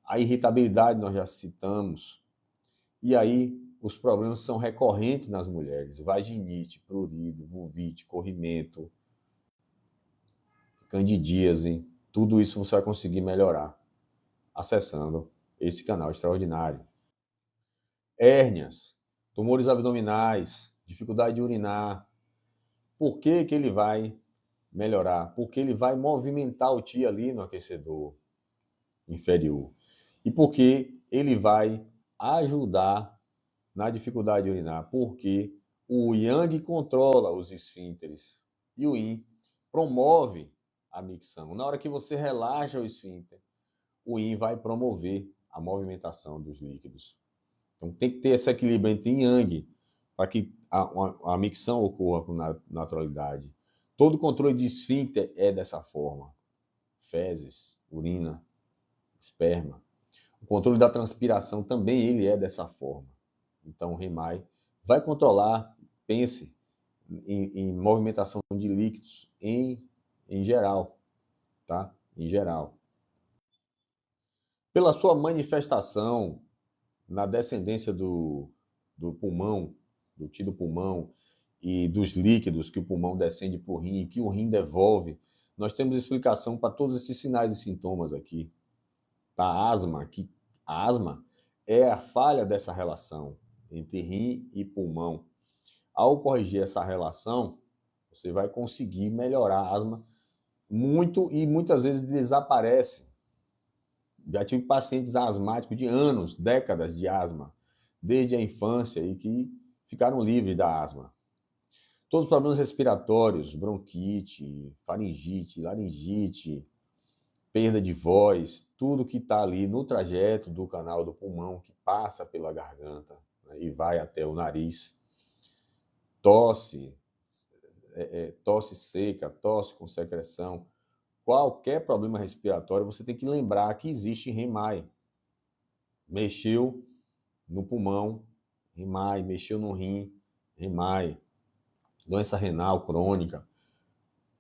A irritabilidade nós já citamos. E aí os problemas são recorrentes nas mulheres. Vaginite, prurido, vulvite, corrimento, candidíase. Tudo isso você vai conseguir melhorar acessando esse canal extraordinário. Hérnias, tumores abdominais, dificuldade de urinar. Por que que ele vai melhorar? Porque ele vai movimentar o Qi ali no aquecedor inferior. E porque ele vai ajudar na dificuldade de urinar. Porque o Yang controla os esfínteres e o Yin promove a micção. Na hora que você relaxa o esfíncter, o Yin vai promover a movimentação dos líquidos. Então tem que ter esse equilíbrio entre Yang para que a micção ocorra com naturalidade. Todo controle de esfíncter é dessa forma. Fezes, urina, esperma. O controle da transpiração também ele é dessa forma. Então o Rimai vai controlar, pense em movimentação de líquidos em geral, tá? Em geral. Pela sua manifestação na descendência do pulmão, do Qi do pulmão e dos líquidos que o pulmão descende para o rim e que o rim devolve, nós temos explicação para todos esses sinais e sintomas aqui. A asma é a falha dessa relação entre rim e pulmão. Ao corrigir essa relação, você vai conseguir melhorar a asma muito e muitas vezes desaparece. Já tive pacientes asmáticos de anos, décadas de asma, desde a infância e que ficaram livres da asma. Todos os problemas respiratórios, bronquite, faringite, laringite, perda de voz, tudo que está ali no trajeto do canal do pulmão, que passa pela garganta, né, e vai até o nariz. Tosse, tosse seca, tosse com secreção. Qualquer problema respiratório, você tem que lembrar que existe Rimai. Mexeu no pulmão, Rimai. Mexeu no rim, Rimai. Doença renal crônica,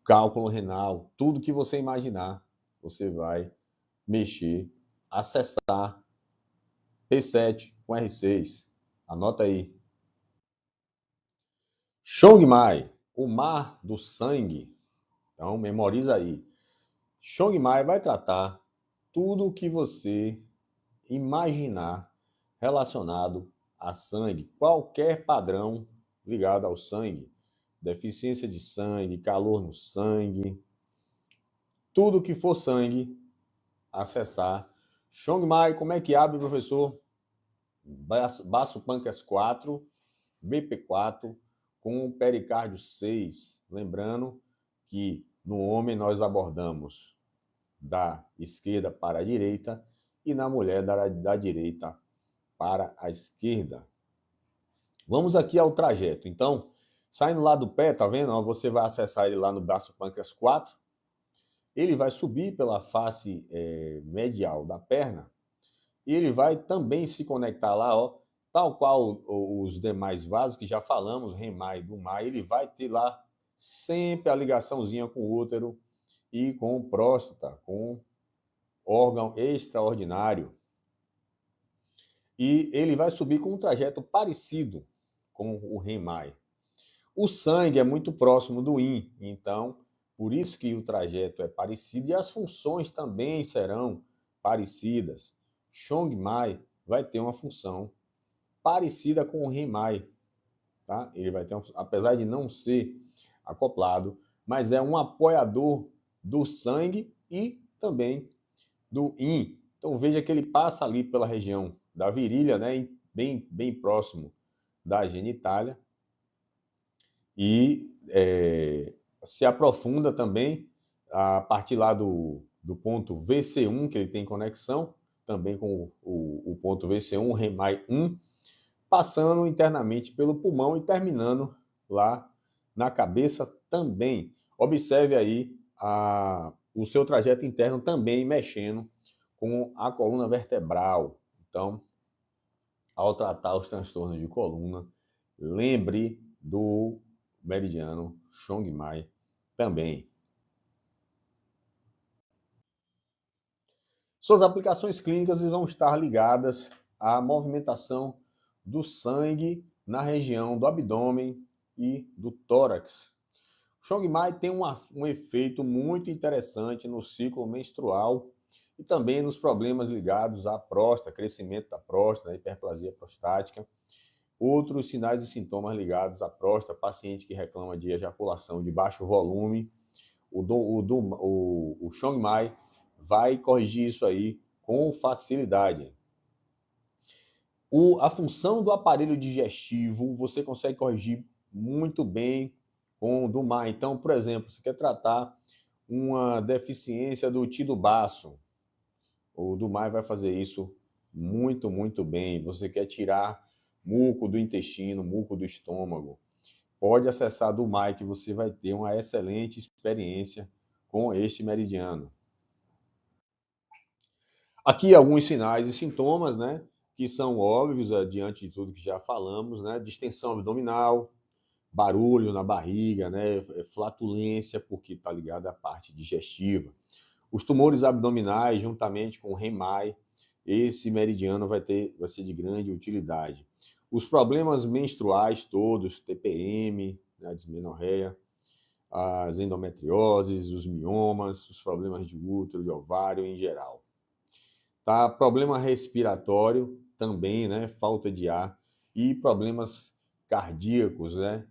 cálculo renal, tudo que você imaginar, você vai mexer, acessar P7 com R6. Anota aí. Chongmai, o mar do sangue, Então, memoriza aí. Chong Mai vai tratar tudo o que você imaginar relacionado a sangue, qualquer padrão ligado ao sangue, deficiência de sangue, calor no sangue, tudo que for sangue, acessar. Chong Mai, como é que abre, professor? Baço pâncreas 4, BP4, com pericárdio 6. Lembrando que no homem nós abordamos da esquerda para a direita e na mulher da direita para a esquerda. Vamos aqui ao trajeto. Então, saindo lá do pé, tá vendo? Você vai acessar ele lá no baço pâncreas 4. Ele vai subir pela face medial da perna e ele vai também se conectar lá, ó, tal qual os demais vasos que já falamos, Remai e Dumai, ele vai ter lá sempre a ligaçãozinha com o útero e com o próstata, com órgão extraordinário. E ele vai subir com um trajeto parecido com o Remai. O sangue é muito próximo do Yin, então, por isso que o trajeto é parecido e as funções também serão parecidas. Chong Mai vai ter uma função parecida com o Remai, tá? Ele vai ter, apesar de não ser acoplado, mas é um apoiador do sangue e também do Yin. Então veja que ele passa ali pela região da virilha, né, bem próximo da genitália, e se aprofunda também a partir lá do ponto VC1, que ele tem conexão, também com o ponto VC1, Remai 1, passando internamente pelo pulmão e terminando lá na cabeça também. Observe aí o seu trajeto interno também mexendo com a coluna vertebral. Então, ao tratar os transtornos de coluna, lembre do meridiano Chong Mai também. Suas aplicações clínicas vão estar ligadas à movimentação do sangue na região do abdômen e do tórax. O Chong Mai tem um efeito muito interessante no ciclo menstrual e também nos problemas ligados à próstata, crescimento da próstata, hiperplasia prostática. Outros sinais e sintomas ligados à próstata, paciente que reclama de ejaculação de baixo volume, o Chong Mai vai corrigir isso aí com facilidade. A função do aparelho digestivo você consegue corrigir muito bem com o Dumai. Então, por exemplo, você quer tratar uma deficiência do tido baço, o Dumai vai fazer isso muito bem. Você quer tirar muco do intestino, muco do estômago, pode acessar a Dumai que você vai ter uma excelente experiência com este meridiano. Aqui alguns sinais e sintomas, né, que são óbvios diante de tudo que já falamos, né, distensão abdominal, barulho na barriga, né, flatulência, porque está ligado à parte digestiva. Os tumores abdominais, juntamente com o Remai, esse meridiano vai ser de grande utilidade. Os problemas menstruais todos, TPM, né, dismenorreia, as endometrioses, os miomas, os problemas de útero, de ovário em geral. Tá? Problema respiratório também, né? Falta de ar e problemas cardíacos, né?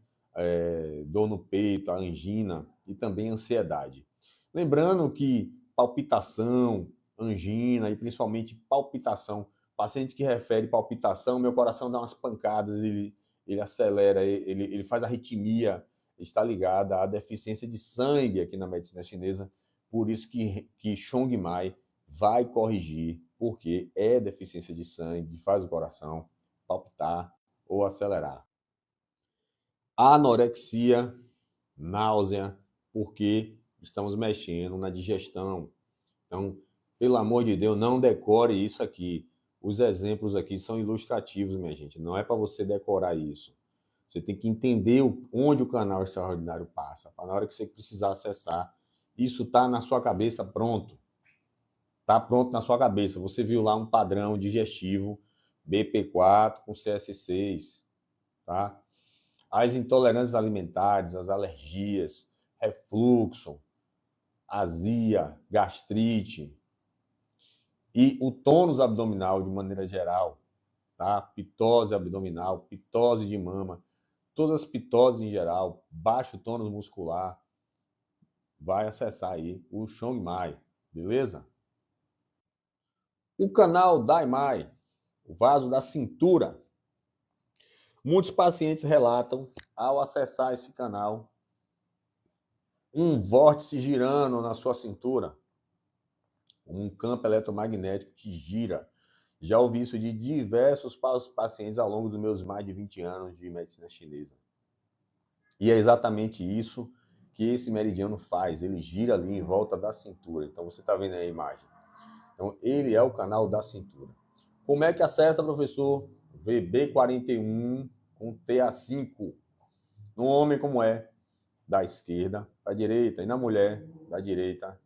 Dor no peito, a angina e também ansiedade. Lembrando que palpitação, angina e principalmente palpitação, paciente que refere palpitação, meu coração dá umas pancadas, ele acelera, ele faz arritmia, está ligada à deficiência de sangue aqui na medicina chinesa, por isso que Chong Mai vai corrigir, porque é deficiência de sangue, faz o coração palpitar ou acelerar. Anorexia, náusea, porque estamos mexendo na digestão. Então, pelo amor de Deus, não decore isso aqui. Os exemplos aqui são ilustrativos, minha gente. Não é para você decorar isso. Você tem que entender onde o canal extraordinário passa, para na hora que você precisar acessar. Isso está na sua cabeça pronto. Está pronto na sua cabeça. Você viu lá um padrão digestivo BP4 com CS6, tá? As intolerâncias alimentares, as alergias, refluxo, azia, gastrite e o tônus abdominal de maneira geral, tá? Pitose abdominal, pitose de mama, todas as pitoses em geral, baixo tônus muscular, vai acessar aí o Chongmai, beleza? O canal Daimai, o vaso da cintura. Muitos pacientes relatam, ao acessar esse canal, um vórtice girando na sua cintura, um campo eletromagnético que gira. Já ouvi isso de diversos pacientes ao longo dos meus mais de 20 anos de medicina chinesa. E é exatamente isso que esse meridiano faz, ele gira ali em volta da cintura. Então você está vendo aí a imagem. Então ele é o canal da cintura. Como é que acessa, professor? VB41 com TA5. No homem, como é? Da esquerda para a direita. E na mulher, da direita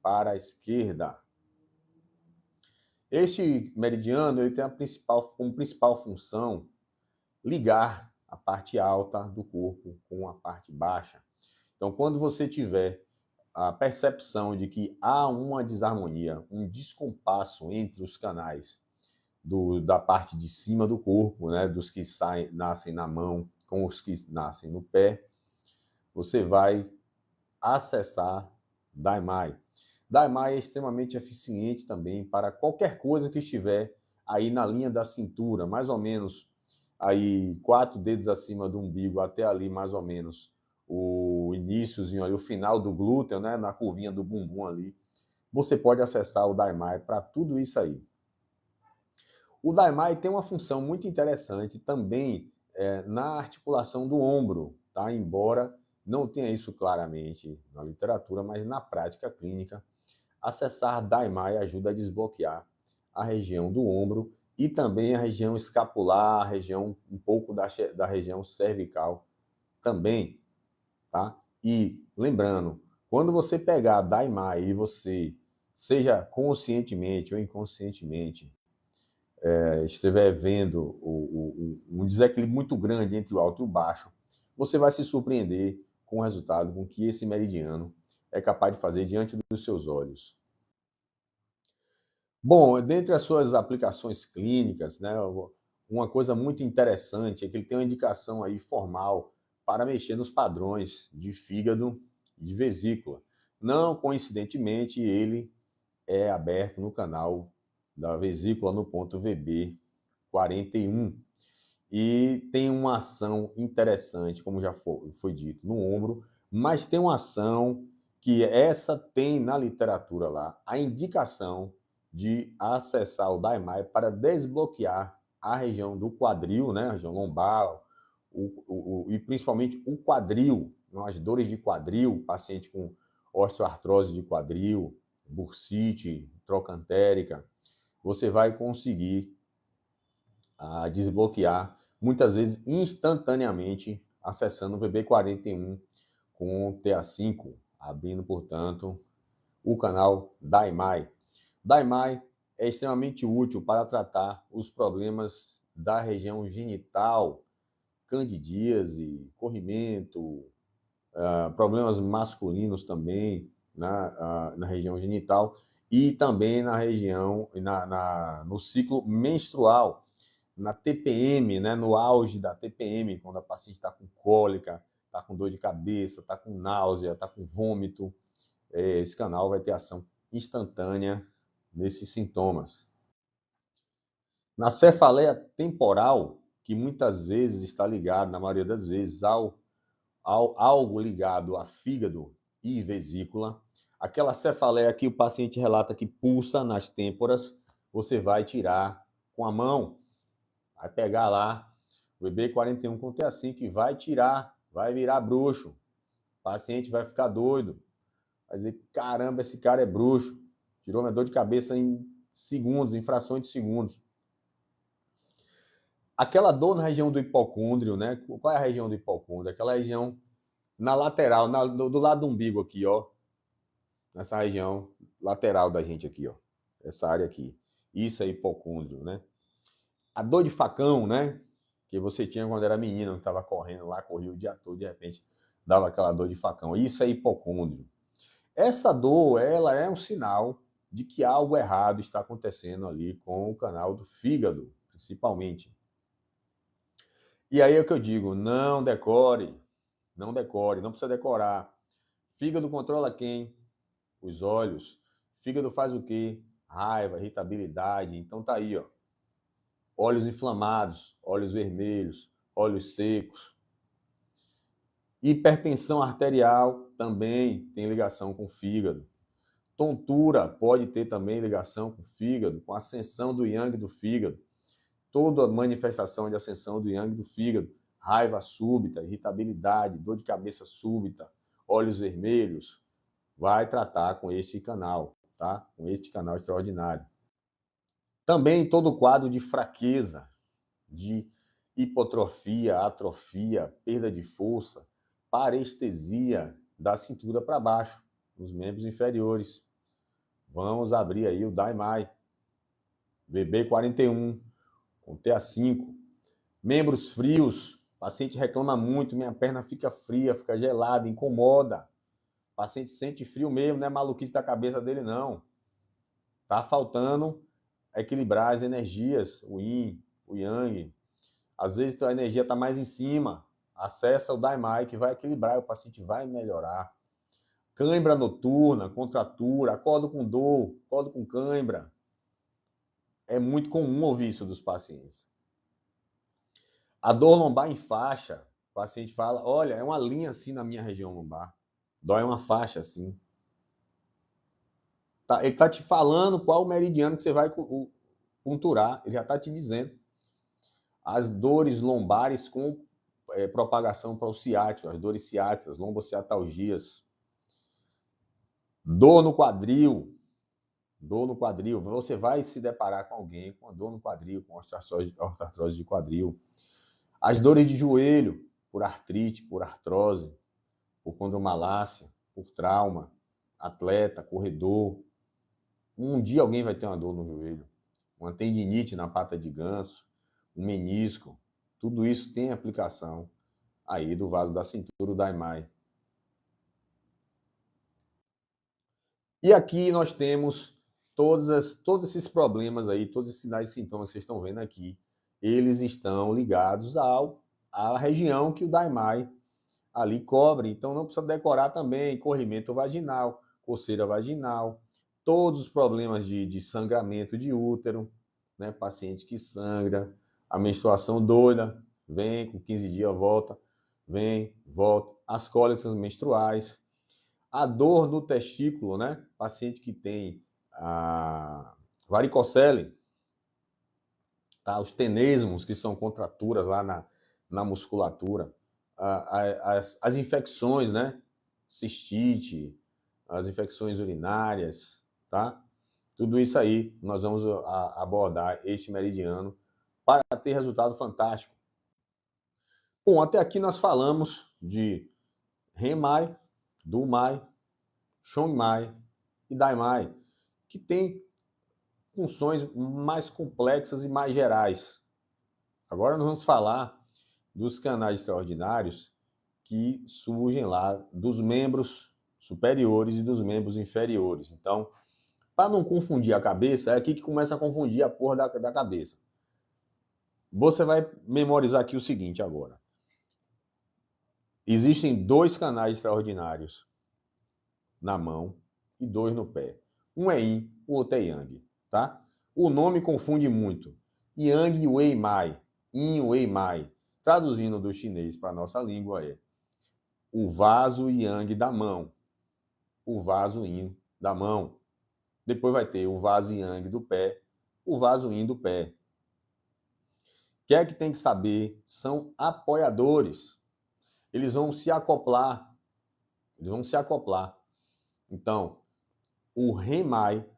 para a esquerda. Este meridiano ele tem como principal função ligar a parte alta do corpo com a parte baixa. Então, quando você tiver a percepção de que há uma desarmonia, um descompasso entre os canais da parte de cima do corpo, né, dos que nascem na mão com os que nascem no pé, você vai acessar Daimai. Daimai é extremamente eficiente também para qualquer coisa que estiver aí na linha da cintura, mais ou menos aí 4 dedos acima do umbigo até ali mais ou menos o iníciozinho ali, o final do glúteo, né, na curvinha do bumbum ali. Você pode acessar o Daimai para tudo isso aí. O Daimai tem uma função muito interessante também na articulação do ombro, tá? Embora não tenha isso claramente na literatura, mas na prática clínica, acessar Daimai ajuda a desbloquear a região do ombro e também a região escapular, a região um pouco da região cervical também, tá? E lembrando, quando você pegar Daimai e você, seja conscientemente ou inconscientemente, estiver vendo um desequilíbrio muito grande entre o alto e o baixo, você vai se surpreender com o resultado com que esse meridiano é capaz de fazer diante dos seus olhos. Bom, dentre as suas aplicações clínicas, né, uma coisa muito interessante é que ele tem uma indicação aí formal para mexer nos padrões de fígado e de vesícula. Não coincidentemente, ele é aberto no canal da vesícula no ponto VB41 e tem uma ação interessante, como já foi dito, no ombro, mas tem uma ação que essa tem na literatura lá, a indicação de acessar o Daimai para desbloquear a região do quadril, né, a região lombar, e principalmente o quadril, as dores de quadril, paciente com osteoartrose de quadril, bursite, trocantérica, você vai conseguir desbloquear, muitas vezes instantaneamente, acessando o VB41 com TA5, abrindo, portanto, o canal Daimai. Daimai é extremamente útil para tratar os problemas da região genital, candidíase, corrimento, problemas masculinos também na região genital e também na região, no ciclo menstrual, na TPM, né, no auge da TPM, quando a paciente está com cólica, está com dor de cabeça, está com náusea, está com vômito, esse canal vai ter ação instantânea nesses sintomas. Na cefaleia temporal, que muitas vezes está ligado, na maioria das vezes, algo ligado a fígado e vesícula, aquela cefaleia que o paciente relata que pulsa nas têmporas, você vai tirar com a mão, vai pegar lá o VB41 com TA5 e vai tirar, vai virar bruxo. O paciente vai ficar doido, vai dizer, caramba, esse cara é bruxo, tirou minha dor de cabeça em segundos, em frações de segundos. Aquela dor na região do hipocôndrio, né? Qual é a região do hipocôndrio? Aquela região na lateral, do lado do umbigo aqui, ó. Nessa região lateral da gente aqui, ó. Essa área aqui. Isso é hipocôndrio, né? A dor de facão, né? Que você tinha quando era menino, que estava correndo lá, corria o dia todo, de repente dava aquela dor de facão. Isso é hipocôndrio. Essa dor, ela é um sinal de que algo errado está acontecendo ali com o canal do fígado, principalmente. E aí é o que eu digo, não decore, não decore, não precisa decorar. Fígado controla quem? Os olhos. Fígado faz o quê? Raiva, irritabilidade. Então tá aí, ó. Olhos inflamados, olhos vermelhos, olhos secos. Hipertensão arterial também tem ligação com o fígado. Tontura pode ter também ligação com o fígado, com a ascensão do yang do fígado. Toda manifestação de ascensão do yang do fígado, raiva súbita, irritabilidade, dor de cabeça súbita, olhos vermelhos, vai tratar com este canal, tá? Com este canal extraordinário. Também todo quadro de fraqueza, de hipotrofia, atrofia, perda de força, parestesia da cintura para baixo, nos membros inferiores. Vamos abrir aí o Daimai, VB41, com TA5. Membros frios, o paciente reclama muito, minha perna fica fria, fica gelada, incomoda. O paciente sente frio mesmo, não é maluquice da cabeça dele, não. Tá faltando equilibrar as energias, o yin, o yang. Às vezes a energia está mais em cima, acessa o Daimai que vai equilibrar, o paciente vai melhorar. Cãibra noturna, contratura, acordo com dor, acordo com cãibra. É muito comum ouvir isso dos pacientes. A dor lombar em faixa, o paciente fala, olha, é uma linha assim na minha região lombar. Dói uma faixa assim. Ele está te falando qual o meridiano que você vai punturar, ele já está te dizendo. As dores lombares com propagação para o ciático, as dores ciáticas, lombociatalgias. Dor no quadril. Dor no quadril. Você vai se deparar com alguém com dor no quadril, com artrose de quadril. As dores de joelho, por artrite, por artrose, por condromalácia, por trauma, atleta, corredor. Um dia alguém vai ter uma dor no joelho, uma tendinite na pata de ganso, um menisco. Tudo isso tem aplicação aí do vaso da cintura, o Daimai. E aqui nós temos todos esses problemas aí, todos esses sinais e sintomas que vocês estão vendo aqui, eles estão ligados à região que o Daimai ali cobre. Então não precisa decorar também corrimento vaginal, coceira vaginal, todos os problemas de sangramento de útero, né? Paciente que sangra, a menstruação doida, vem, com 15 dias volta, vem, volta, as cólicas menstruais, a dor no testículo, né? Paciente que tem a varicocele, tá? Os tenesmos, que são contraturas lá na musculatura, as infecções, né? Cistite, as infecções urinárias, tá? Tudo isso aí nós vamos abordar este meridiano para ter resultado fantástico. Bom, até aqui nós falamos de Renmai, Dumai, Chongmai e Daimai, que tem funções mais complexas e mais gerais. Agora nós vamos falar dos canais extraordinários que surgem lá dos membros superiores e dos membros inferiores. Então, para não confundir a cabeça, é aqui que começa a confundir a porra da cabeça. Você vai memorizar aqui o seguinte agora. Existem 2 canais extraordinários na mão e 2 no pé. Um é Yin, o outro é Yang, tá? O nome confunde muito. Yang Wei Mai, Yin Wei Mai. Traduzindo do chinês para a nossa língua é o vaso Yang da mão, o vaso Yin da mão. Depois vai ter o vaso Yang do pé, o vaso Yin do pé. O que é que tem que saber? São apoiadores. Eles vão se acoplar. Então, o Renmai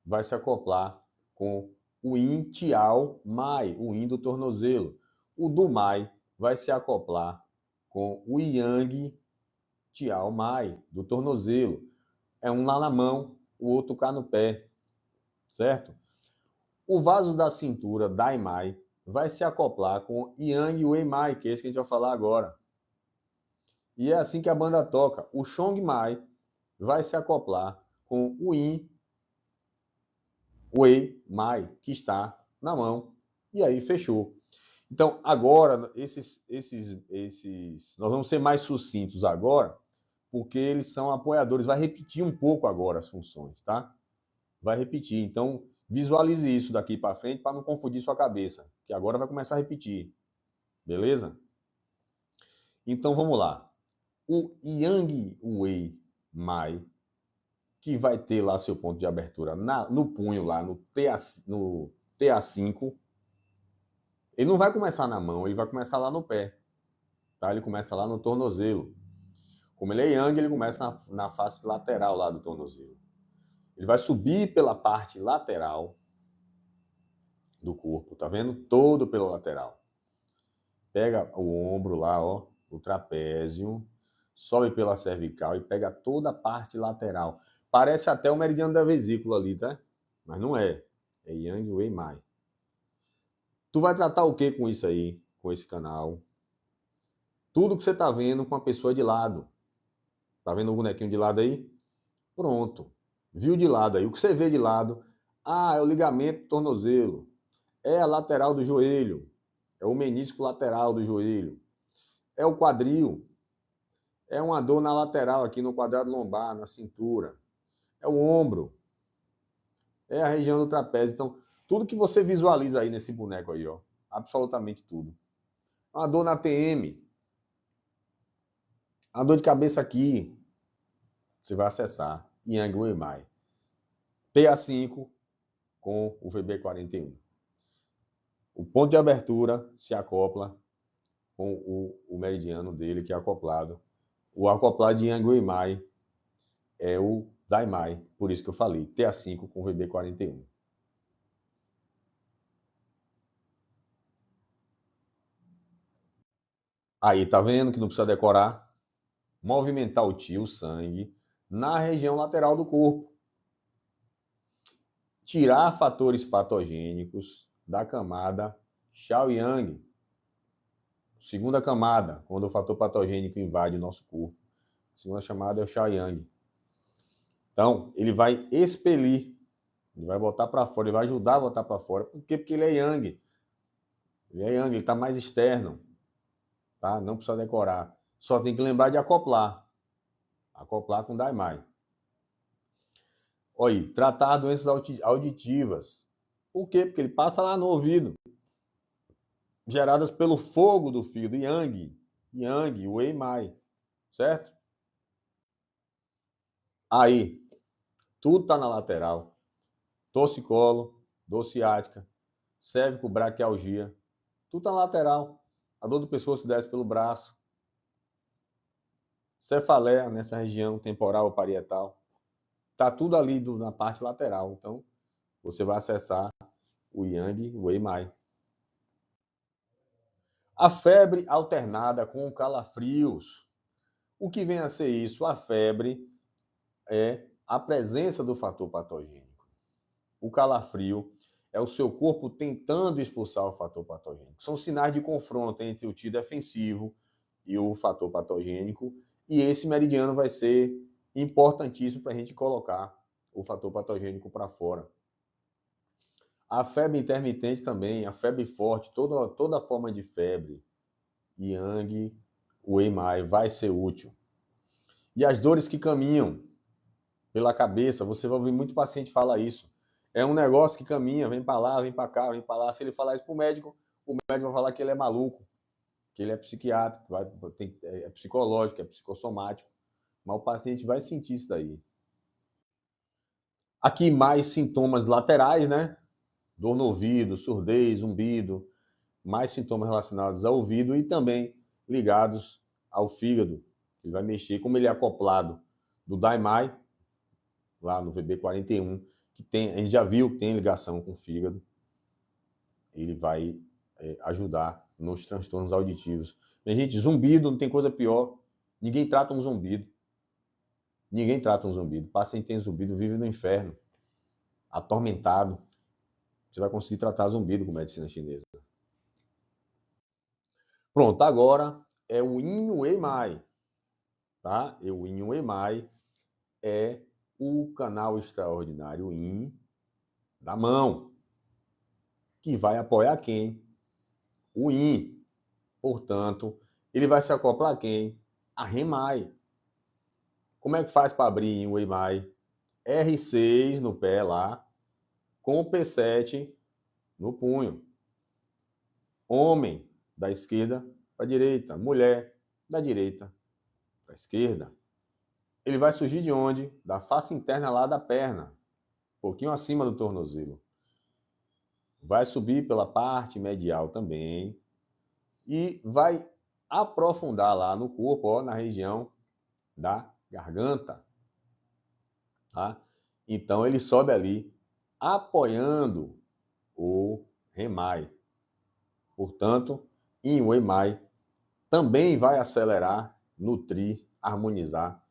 vai se acoplar com o Yin Tiao Mai, o Yin do tornozelo. O Dumai vai se acoplar com o Yang Tiao Mai, do tornozelo. É um lá na mão, o outro cá no pé, certo? O vaso da cintura, Daimai, vai se acoplar com Yang Wei Mai, que é esse que a gente vai falar agora. E é assim que a banda toca. O Chongmai vai se acoplar com o Yin Wei Mai, que está na mão. E aí fechou. Então, agora, nós vamos ser mais sucintos agora, porque eles são apoiadores. Vai repetir um pouco agora as funções, tá? Vai repetir. Então, visualize isso daqui para frente para não confundir sua cabeça, que agora vai começar a repetir. Beleza? Então, vamos lá. O Yang Wei Mai, que vai ter lá seu ponto de abertura no punho, lá no TA5, ele não vai começar na mão, ele vai começar lá no pé. Tá? Ele começa lá no tornozelo. Como ele é Yang, ele começa na face lateral lá do tornozelo. Ele vai subir pela parte lateral do corpo, tá vendo? Todo pela lateral. Pega o ombro lá, ó, o trapézio, sobe pela cervical e pega toda a parte lateral. Parece até o meridiano da vesícula ali, tá? Mas não é. É Yang Wei Mai. Tu vai tratar o que com isso aí, com esse canal? Tudo que você tá vendo com a pessoa de lado. Tá vendo o bonequinho de lado aí? Pronto. Viu de lado aí. O que você vê de lado? Ah, é o ligamento do tornozelo. É a lateral do joelho. É o menisco lateral do joelho. É o quadril. É uma dor na lateral aqui no quadrado lombar, na cintura. É o ombro. É a região do trapézio. Então, tudo que você visualiza aí nesse boneco aí, ó. Absolutamente tudo. Uma dor na TM. Uma dor de cabeça aqui. Você vai acessar Yang Wei Mai. PA5 com o VB41. O ponto de abertura se acopla com o meridiano dele, que é acoplado. O acoplado de Yang Wei Mai é o Dai Mai, por isso que eu falei, TA5 com VB41. Aí, tá vendo que não precisa decorar? Movimentar o Qi, o sangue, na região lateral do corpo. Tirar fatores patogênicos da camada Xiaoyang. Segunda camada, quando o fator patogênico invade o nosso corpo. A segunda chamada é o Xiaoyang. Então, ele vai expelir, ele vai botar para fora, ele vai ajudar a botar para fora. Por quê? Porque ele é Yang. Ele é Yang, ele está mais externo. Tá? Não precisa decorar. Só tem que lembrar de acoplar. Acoplar com Daimai. Olha aí, tratar doenças auditivas. Por quê? Porque ele passa lá no ouvido. Geradas pelo fogo do fio do Yang. Yang, Wei Mai. Certo? Aí, tudo está na lateral. Torcicolo, dor ciática, cérvico, braquialgia. Tudo está na lateral. A dor do pescoço desce pelo braço. Cefaleia nessa região temporal ou parietal. Está tudo ali na parte lateral. Então, você vai acessar o Yang Wei Mai. A febre alternada com calafrios. O que vem a ser isso? A febre é a presença do fator patogênico. O calafrio é o seu corpo tentando expulsar o fator patogênico. São sinais de confronto entre o Ti defensivo e o fator patogênico. E esse meridiano vai ser importantíssimo para a gente colocar o fator patogênico para fora. A febre intermitente também, a febre forte, toda forma de febre, Yang, Wei Mai, vai ser útil. E as dores que caminham pela cabeça, você vai ouvir muito paciente falar isso. É um negócio que caminha, vem para lá, vem para cá, vem para lá. Se ele falar isso para o médico vai falar que ele é maluco, que ele é psiquiátrico, é psicológico, é psicossomático. Mas o paciente vai sentir isso daí. Aqui mais sintomas laterais, né? Dor no ouvido, surdez, zumbido, mais sintomas relacionados ao ouvido e também ligados ao fígado. Ele vai mexer, como ele é acoplado do Daimai, lá no VB41, a gente já viu que tem ligação com o fígado, ele vai ajudar nos transtornos auditivos. Minha gente, zumbido não tem coisa pior. Ninguém trata um zumbido. Ninguém trata um zumbido. O paciente tem zumbido, vive no inferno, atormentado. Você vai conseguir tratar zumbido com medicina chinesa. Pronto, agora é o Yin Wei Mai. Tá? É o Yin Wei Mai. é o canal extraordinário Yin da mão, que vai apoiar quem? O Yin. Portanto, ele vai se acoplar a quem? A Remai. Como é que faz para abrir o Emai? R6 no pé lá, com o P7 no punho. Homem da esquerda para a direita, mulher da direita para a esquerda. Ele vai surgir de onde? Da face interna lá da perna, um pouquinho acima do tornozelo. Vai subir pela parte medial também e vai aprofundar lá no corpo, ó, na região da garganta. Tá? Então ele sobe ali apoiando o Remai. Portanto, em o Emai também vai acelerar, nutrir, harmonizar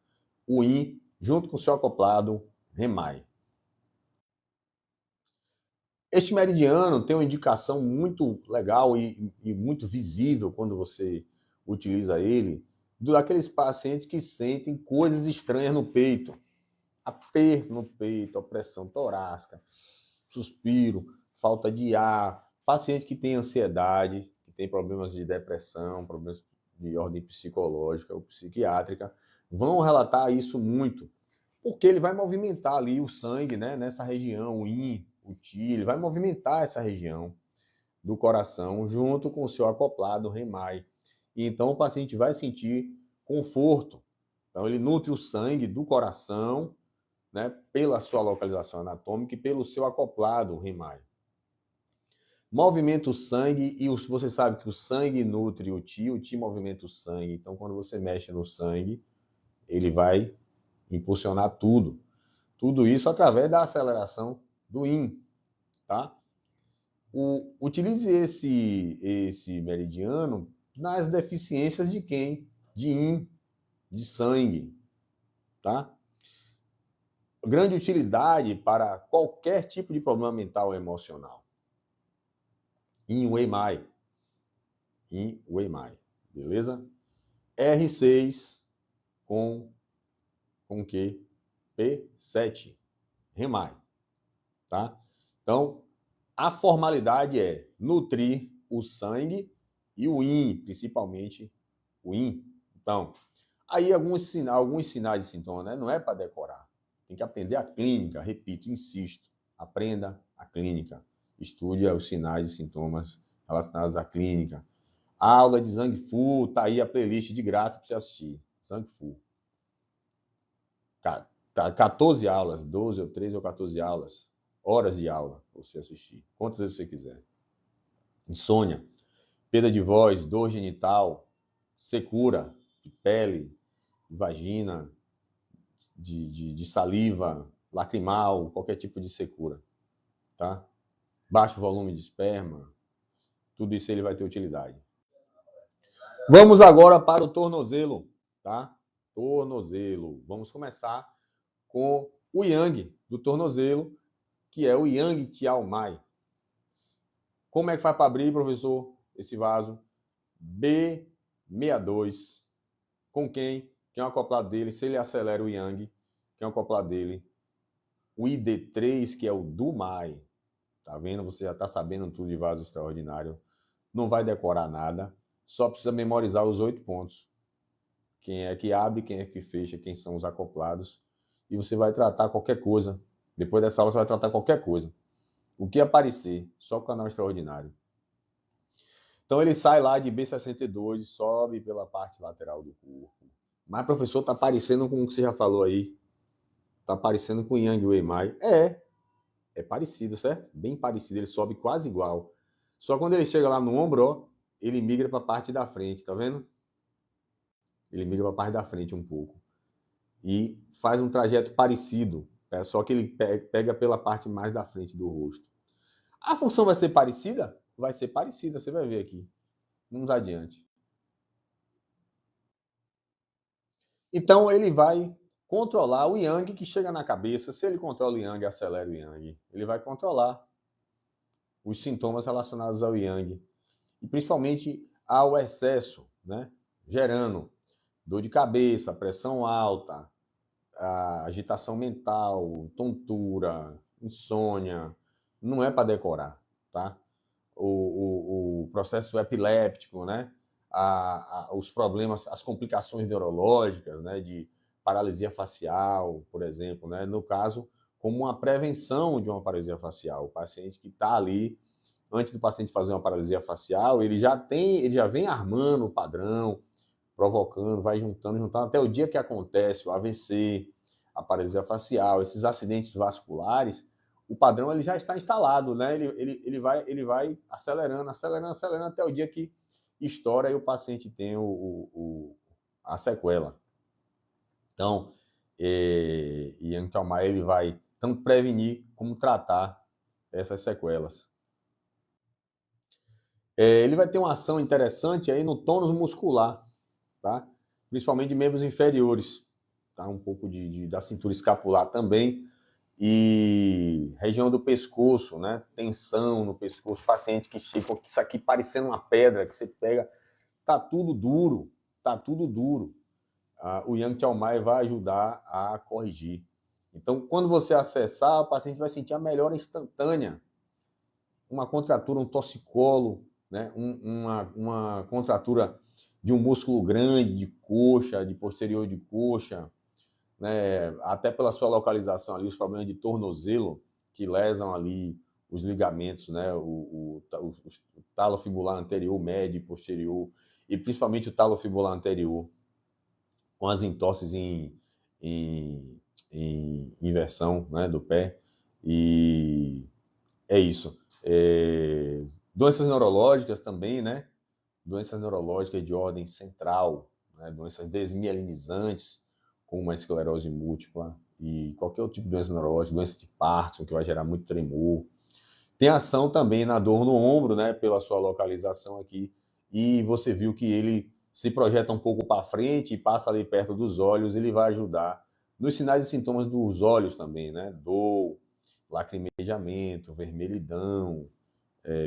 o Yin junto com o seu acoplado Remai. Este meridiano tem uma indicação muito legal e muito visível quando você utiliza ele, daqueles pacientes que sentem coisas estranhas no peito. Aperto no peito, opressão torácica, suspiro, falta de ar, paciente que tem ansiedade, que tem problemas de depressão, problemas de ordem psicológica ou psiquiátrica, vão relatar isso muito, porque ele vai movimentar ali o sangue, né, nessa região, o Yin, o Qi, ele vai movimentar essa região do coração junto com o seu acoplado Remai. E então o paciente vai sentir conforto. Então ele nutre o sangue do coração, né, pela sua localização anatômica e pelo seu acoplado Remai. Movimenta o sangue e você sabe que o sangue nutre o Qi movimenta o sangue. Então, quando você mexe no sangue, ele vai impulsionar tudo. Tudo isso através da aceleração do Yin, tá? Utilize esse meridiano nas deficiências de quem? De Yin, de sangue, tá? Grande utilidade para qualquer tipo de problema mental ou emocional. Yin Wei Mai. Yin Wei Mai. Beleza? R6 com o quê? P7. Remai. Tá? Então, a formalidade é nutrir o sangue e o Yin, principalmente o Yin. Então, aí alguns sinais e sintomas, né? Não é para decorar. Tem que aprender a clínica, repito, insisto. Aprenda a clínica. Estude os sinais e sintomas relacionados à clínica. A aula de Zhang Fu, tá aí a playlist de graça para você assistir. Zhang Fu. 14 aulas, 12 ou 13 ou 14 aulas, horas de aula para você assistir. Quantas vezes você quiser. Insônia, perda de voz, dor genital, secura de pele, de vagina, de saliva, lacrimal, qualquer tipo de secura, tá? Baixo volume de esperma, tudo isso ele vai ter utilidade. Vamos agora para o tornozelo, tá? Tornozelo. Vamos começar com o Yang do tornozelo, que é o Yang Tiao Mai. Como é que faz para abrir, professor, esse vaso? B62. Com quem? Quem é o acoplado dele? Se ele acelera o Yang, quem é o acoplado dele? O ID3, que é o do Mai. Tá vendo? Você já está sabendo tudo de vaso extraordinário. Não vai decorar nada. Só precisa memorizar os 8 pontos. Quem é que abre, quem é que fecha, quem são os acoplados. E você vai tratar qualquer coisa. Depois dessa aula você vai tratar qualquer coisa. O que aparecer, só o canal extraordinário. Então ele sai lá de B62 e sobe pela parte lateral do corpo. Mas, professor, tá parecendo com o que você já falou aí. Tá parecendo com o Yang Wei Mai. É parecido, certo? Bem parecido, ele sobe quase igual. Só quando ele chega lá no ombro, ó, ele migra para a parte da frente, tá vendo? Ele migra para a parte da frente um pouco. E faz um trajeto parecido, só que ele pega pela parte mais da frente do rosto. A função vai ser parecida? Vai ser parecida, você vai ver aqui. Vamos adiante. Então ele vai controlar o Yang que chega na cabeça. Se ele controla o Yang, acelera o Yang. Ele vai controlar os sintomas relacionados ao Yang. E principalmente ao excesso, né? Gerando dor de cabeça, pressão alta, a agitação mental, tontura, insônia, não é para decorar, tá? O processo epiléptico, né? Os problemas, as complicações neurológicas, né? De paralisia facial, por exemplo, né? No caso, como uma prevenção de uma paralisia facial. O paciente que está ali, antes do paciente fazer uma paralisia facial, ele já vem armando o padrão, provocando, vai juntando, até o dia que acontece o AVC, a paralisia facial, esses acidentes vasculares, o padrão ele já está instalado, né? Ele vai acelerando, acelerando, acelerando até o dia que estoura e o paciente tem a sequela. Então, Yang Chalmai ele vai tanto prevenir como tratar essas sequelas. Ele vai ter uma ação interessante aí no tônus muscular, tá? Principalmente de membros inferiores, tá? Um pouco da cintura escapular também e região do pescoço, né? Tensão no pescoço, paciente que chega com isso aqui parecendo uma pedra que você pega, tá tudo duro, tá tudo duro. O Yang Chalmai vai ajudar a corrigir. Então, quando você acessar, o paciente vai sentir a melhora instantânea. Uma contratura, um torcicolo, né? Uma contratura de um músculo grande, de coxa, de posterior de coxa, né? Até pela sua localização ali, os problemas de tornozelo que lesam ali os ligamentos, né? O talo fibular anterior, médio e posterior, e principalmente o talo fibular anterior, com as entorses em inversão, né, do pé. E é isso. Doenças neurológicas também, né? Doenças neurológicas de ordem central, né? Doenças desmielinizantes, como a esclerose múltipla e qualquer outro tipo de doença neurológica, doença de Parkinson, que vai gerar muito tremor. Tem ação também na dor no ombro, né? Pela sua localização aqui. E você viu que ele se projeta um pouco para frente e passa ali perto dos olhos, ele vai ajudar nos sinais e sintomas dos olhos também, né? Dor, lacrimejamento, vermelhidão,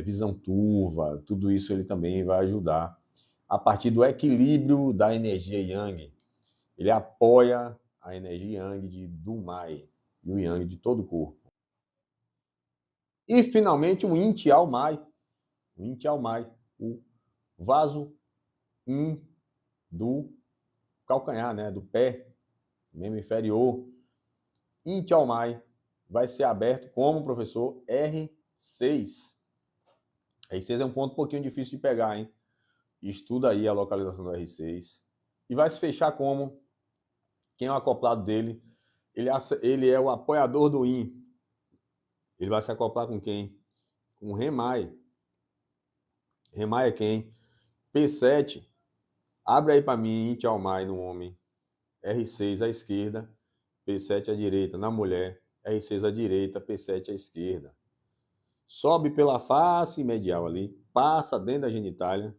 visão turva, tudo isso ele também vai ajudar. A partir do equilíbrio da energia Yang, ele apoia a energia Yang do Mai e o Yang de todo o corpo. E finalmente o Yin Chiao Mai, o vaso Yin do calcanhar, né, do pé, membro inferior. Yin Chiao Mai vai ser aberto como, professor, R6. R6 é um ponto um pouquinho difícil de pegar, hein? Estuda aí a localização do R6. E vai se fechar como? Quem é o acoplado dele? Ele é o apoiador do Yin. Ele vai se acoplar com quem? Com o Remai. Remai é quem? P7. Abre aí para mim, Yin Chiao Mai no homem. R6 à esquerda, P7 à direita. Na mulher, R6 à direita, P7 à esquerda. Sobe pela face medial ali, passa dentro da genitália,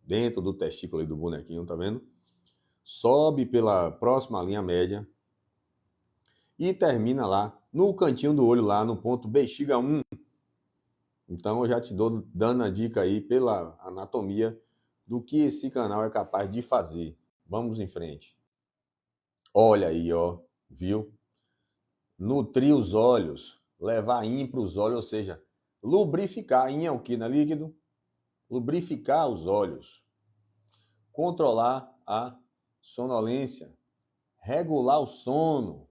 dentro do testículo aí do bonequinho, tá vendo? Sobe pela próxima linha média e termina lá no cantinho do olho, lá no ponto bexiga 1. Então eu já te dou dando a dica aí pela anatomia do que esse canal é capaz de fazer. Vamos em frente. Olha aí, ó, viu? Nutrir os olhos, levar Yin para os olhos, ou seja, lubrificar. Yin é o que na líquido? Lubrificar os olhos. Controlar a sonolência. Regular o sono.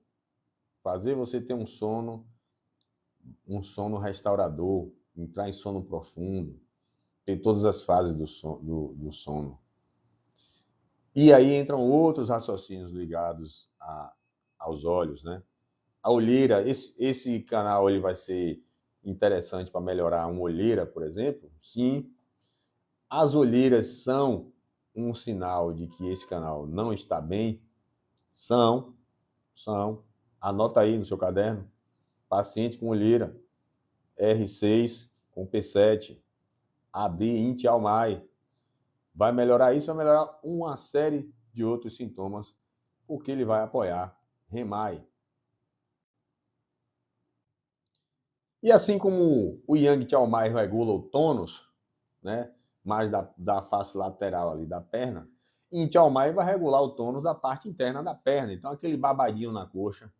Fazer você ter um sono restaurador, entrar em sono profundo, ter todas as fases do sono. E aí entram outros raciocínios ligados aos olhos, né? A olheira, esse canal ele vai ser interessante para melhorar uma olheira, por exemplo? Sim. As olheiras são um sinal de que esse canal não está bem? São. Anota aí no seu caderno. Paciente com olheira, R6 com P7, AB Yin Chiao Mai. Vai melhorar isso, vai melhorar uma série de outros sintomas, porque ele vai apoiar Remai. E assim como o Yang Chiao Mai regula o tônus, né, mais da face lateral ali da perna, Yin Chao Mai vai regular o tônus da parte interna da perna. Então, aquele babadinho na coxa,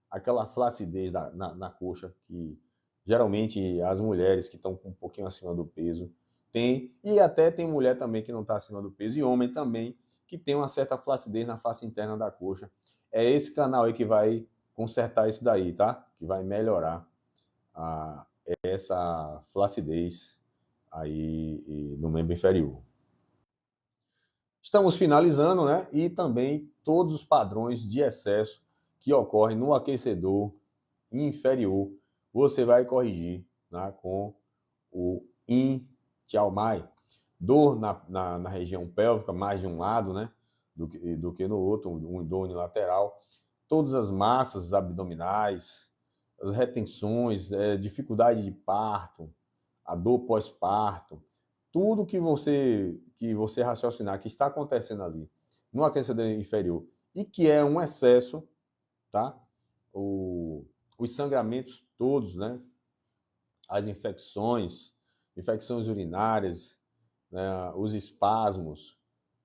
aquela flacidez na coxa, que geralmente as mulheres que estão um pouquinho acima do peso têm, e até tem mulher também que não está acima do peso, e homem também, que tem uma certa flacidez na face interna da coxa. É esse canal aí que vai consertar isso daí, tá? Que vai melhorar essa flacidez aí no membro inferior. Estamos finalizando, né? E também todos os padrões de excesso que ocorrem no aquecedor inferior, você vai corrigir, né, com o Yin Chao Mai. Dor na região pélvica, mais de um lado, né, do que no outro, dor unilateral. Todas as massas abdominais, as retenções, dificuldade de parto, a dor pós-parto, tudo que você raciocinar que está acontecendo ali no aquecedor inferior e que é um excesso, tá? Os sangramentos todos, né? As infecções urinárias, né? Os espasmos,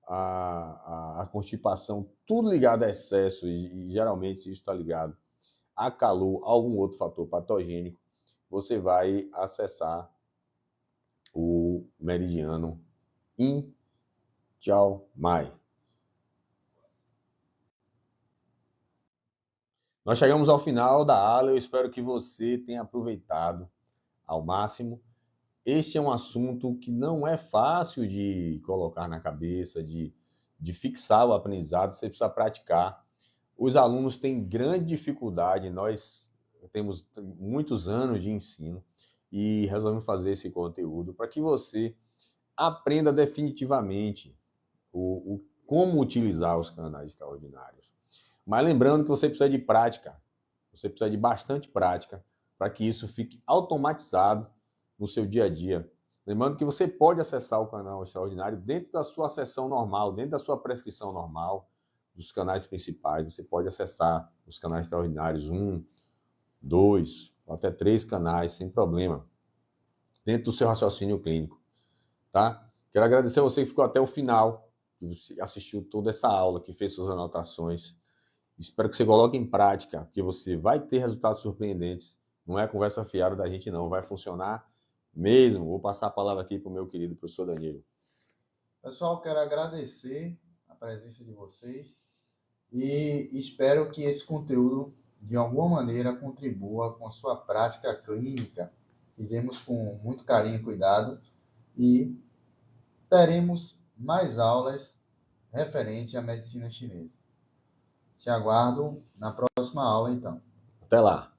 a constipação, tudo ligado a excesso, e geralmente isso está ligado a calor, algum outro fator patogênico, você vai acessar o meridiano Yin Chao Mai. Nós chegamos ao final da aula, eu espero que você tenha aproveitado ao máximo. Este é um assunto que não é fácil de colocar na cabeça, de fixar o aprendizado, você precisa praticar. Os alunos têm grande dificuldade, nós temos muitos anos de ensino e resolvemos fazer esse conteúdo para que você aprenda definitivamente como utilizar os canais extraordinários. Mas lembrando que você precisa de prática, você precisa de bastante prática para que isso fique automatizado no seu dia a dia. Lembrando que você pode acessar o canal extraordinário dentro da sua sessão normal, dentro da sua prescrição normal, dos canais principais. Você pode acessar os canais extraordinários, 1, 2, até 3 canais, sem problema, dentro do seu raciocínio clínico. Tá? Quero agradecer a você que ficou até o final, que assistiu toda essa aula, que fez suas anotações. Espero que você coloque em prática, porque você vai ter resultados surpreendentes. Não é conversa fiada da gente, não. Vai funcionar mesmo. Vou passar a palavra aqui para o meu querido professor Danilo. Pessoal, quero agradecer a presença de vocês e espero que esse conteúdo, de alguma maneira, contribua com a sua prática clínica. Fizemos com muito carinho e cuidado e teremos mais aulas referente à medicina chinesa. Te aguardo na próxima aula, então. Até lá.